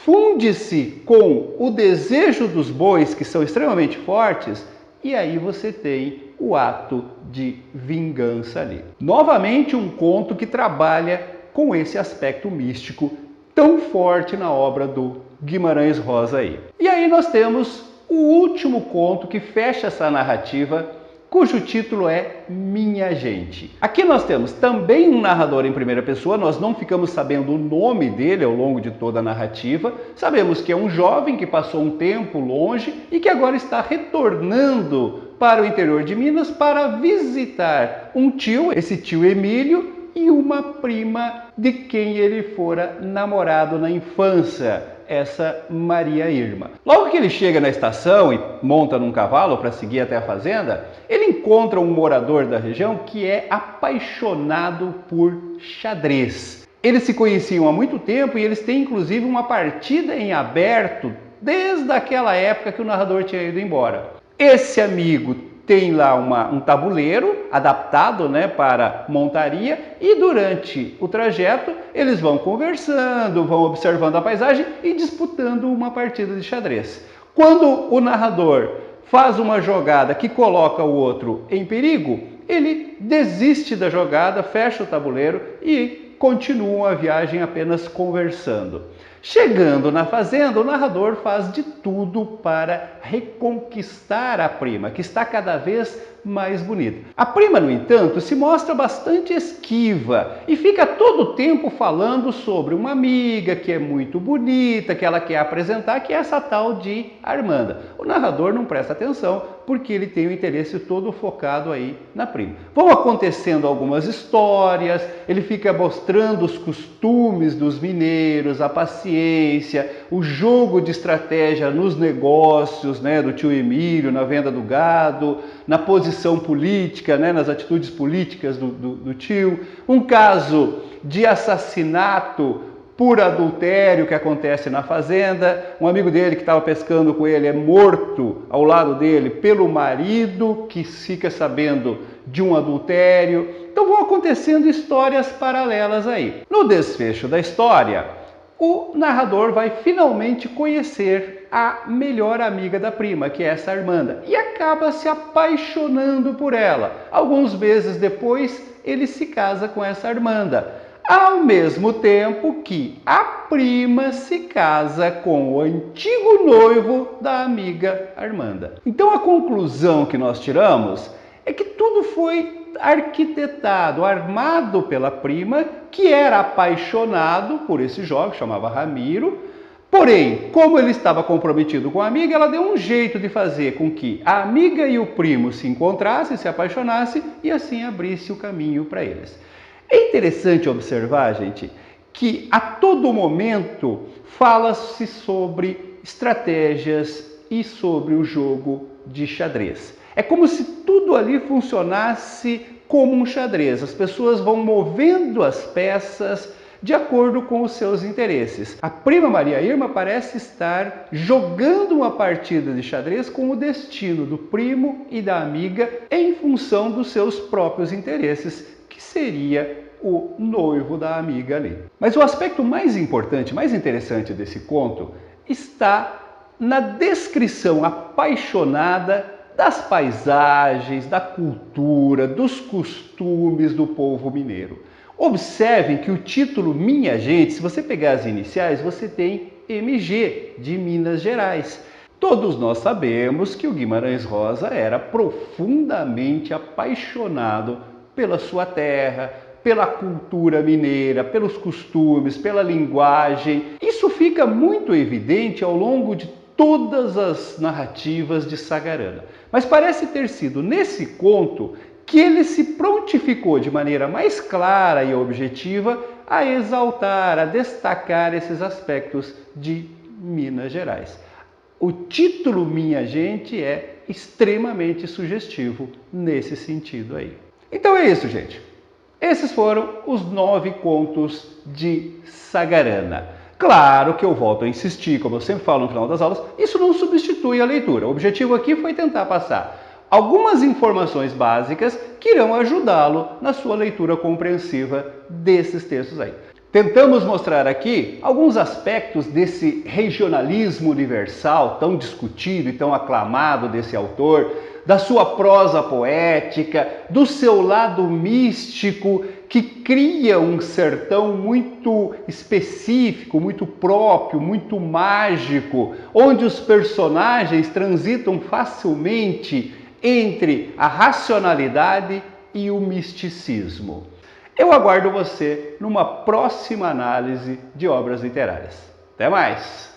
funde-se com o desejo dos bois, que são extremamente fortes, e aí você tem o ato de vingança ali. Novamente um conto que trabalha com esse aspecto místico tão forte na obra do Guimarães Rosa aí. E aí nós temos o último conto que fecha essa narrativa, cujo título é Minha Gente. Aqui nós temos também um narrador em primeira pessoa, nós não ficamos sabendo o nome dele ao longo de toda a narrativa, sabemos que é um jovem que passou um tempo longe e que agora está retornando para o interior de Minas para visitar um tio, esse tio Emílio, e uma prima de quem ele fora namorado na infância, essa Maria Irma. Logo que ele chega na estação e monta num cavalo para seguir até a fazenda, ele encontra um morador da região que é apaixonado por xadrez. Eles se conheciam há muito tempo e eles têm inclusive uma partida em aberto desde aquela época que o narrador tinha ido embora. Esse amigo tem lá um tabuleiro adaptado para montaria e durante o trajeto eles vão conversando, vão observando a paisagem e disputando uma partida de xadrez. Quando o narrador faz uma jogada que coloca o outro em perigo, ele desiste da jogada, fecha o tabuleiro e continuam a viagem apenas conversando. Chegando na fazenda, o narrador faz de tudo para reconquistar a prima, que está cada vez mais bonita. A prima, no entanto, se mostra bastante esquiva e fica todo o tempo falando sobre uma amiga que é muito bonita, que ela quer apresentar, que é essa tal de Armanda. O narrador não presta atenção porque ele tem o interesse todo focado aí na prima. Vão acontecendo algumas histórias, ele fica mostrando os costumes dos mineiros, a paciência, o jogo de estratégia nos negócios, né, do tio Emílio, na venda do gado, na posição política, né, nas atitudes políticas do tio. Um caso de assassinato por adultério que acontece na fazenda. Um amigo dele que estava pescando com ele é morto ao lado dele pelo marido, que fica sabendo de um adultério. Então vão acontecendo histórias paralelas aí. No desfecho da história, o narrador vai finalmente conhecer a melhor amiga da prima, que é essa Armanda, e acaba se apaixonando por ela. Alguns meses depois, ele se casa com essa Armanda, ao mesmo tempo que a prima se casa com o antigo noivo da amiga Armanda. Então a conclusão que nós tiramos é que tudo foi arquitetado, armado pela prima, que era apaixonado por esse jovem, chamava Ramiro. Porém, como ele estava comprometido com a amiga, ela deu um jeito de fazer com que a amiga e o primo se encontrassem, se apaixonassem e assim abrisse o caminho para eles. É interessante observar, gente, que a todo momento fala-se sobre estratégias e sobre o jogo de xadrez. É como se tudo ali funcionasse como um xadrez. As pessoas vão movendo as peças de acordo com os seus interesses. A prima Maria Irma parece estar jogando uma partida de xadrez com o destino do primo e da amiga em função dos seus próprios interesses, que seria o noivo da amiga ali. Mas o aspecto mais importante, mais interessante desse conto está na descrição apaixonada das paisagens, da cultura, dos costumes do povo mineiro. Observem que o título Minha Gente, se você pegar as iniciais, você tem MG, de Minas Gerais. Todos nós sabemos que o Guimarães Rosa era profundamente apaixonado pela sua terra, pela cultura mineira, pelos costumes, pela linguagem. Isso fica muito evidente ao longo de todas as narrativas de Sagarana. Mas parece ter sido nesse conto que ele se prontificou de maneira mais clara e objetiva a exaltar, a destacar esses aspectos de Minas Gerais. O título Minha Gente é extremamente sugestivo nesse sentido aí. Então é isso, gente. Esses foram os 9 contos de Sagarana. Claro que eu volto a insistir, como eu sempre falo no final das aulas, isso não substitui a leitura. O objetivo aqui foi tentar passar algumas informações básicas que irão ajudá-lo na sua leitura compreensiva desses textos aí. Tentamos mostrar aqui alguns aspectos desse regionalismo universal tão discutido e tão aclamado desse autor, da sua prosa poética, do seu lado místico, que cria um sertão muito específico, muito próprio, muito mágico, onde os personagens transitam facilmente entre a racionalidade e o misticismo. Eu aguardo você numa próxima análise de obras literárias. Até mais!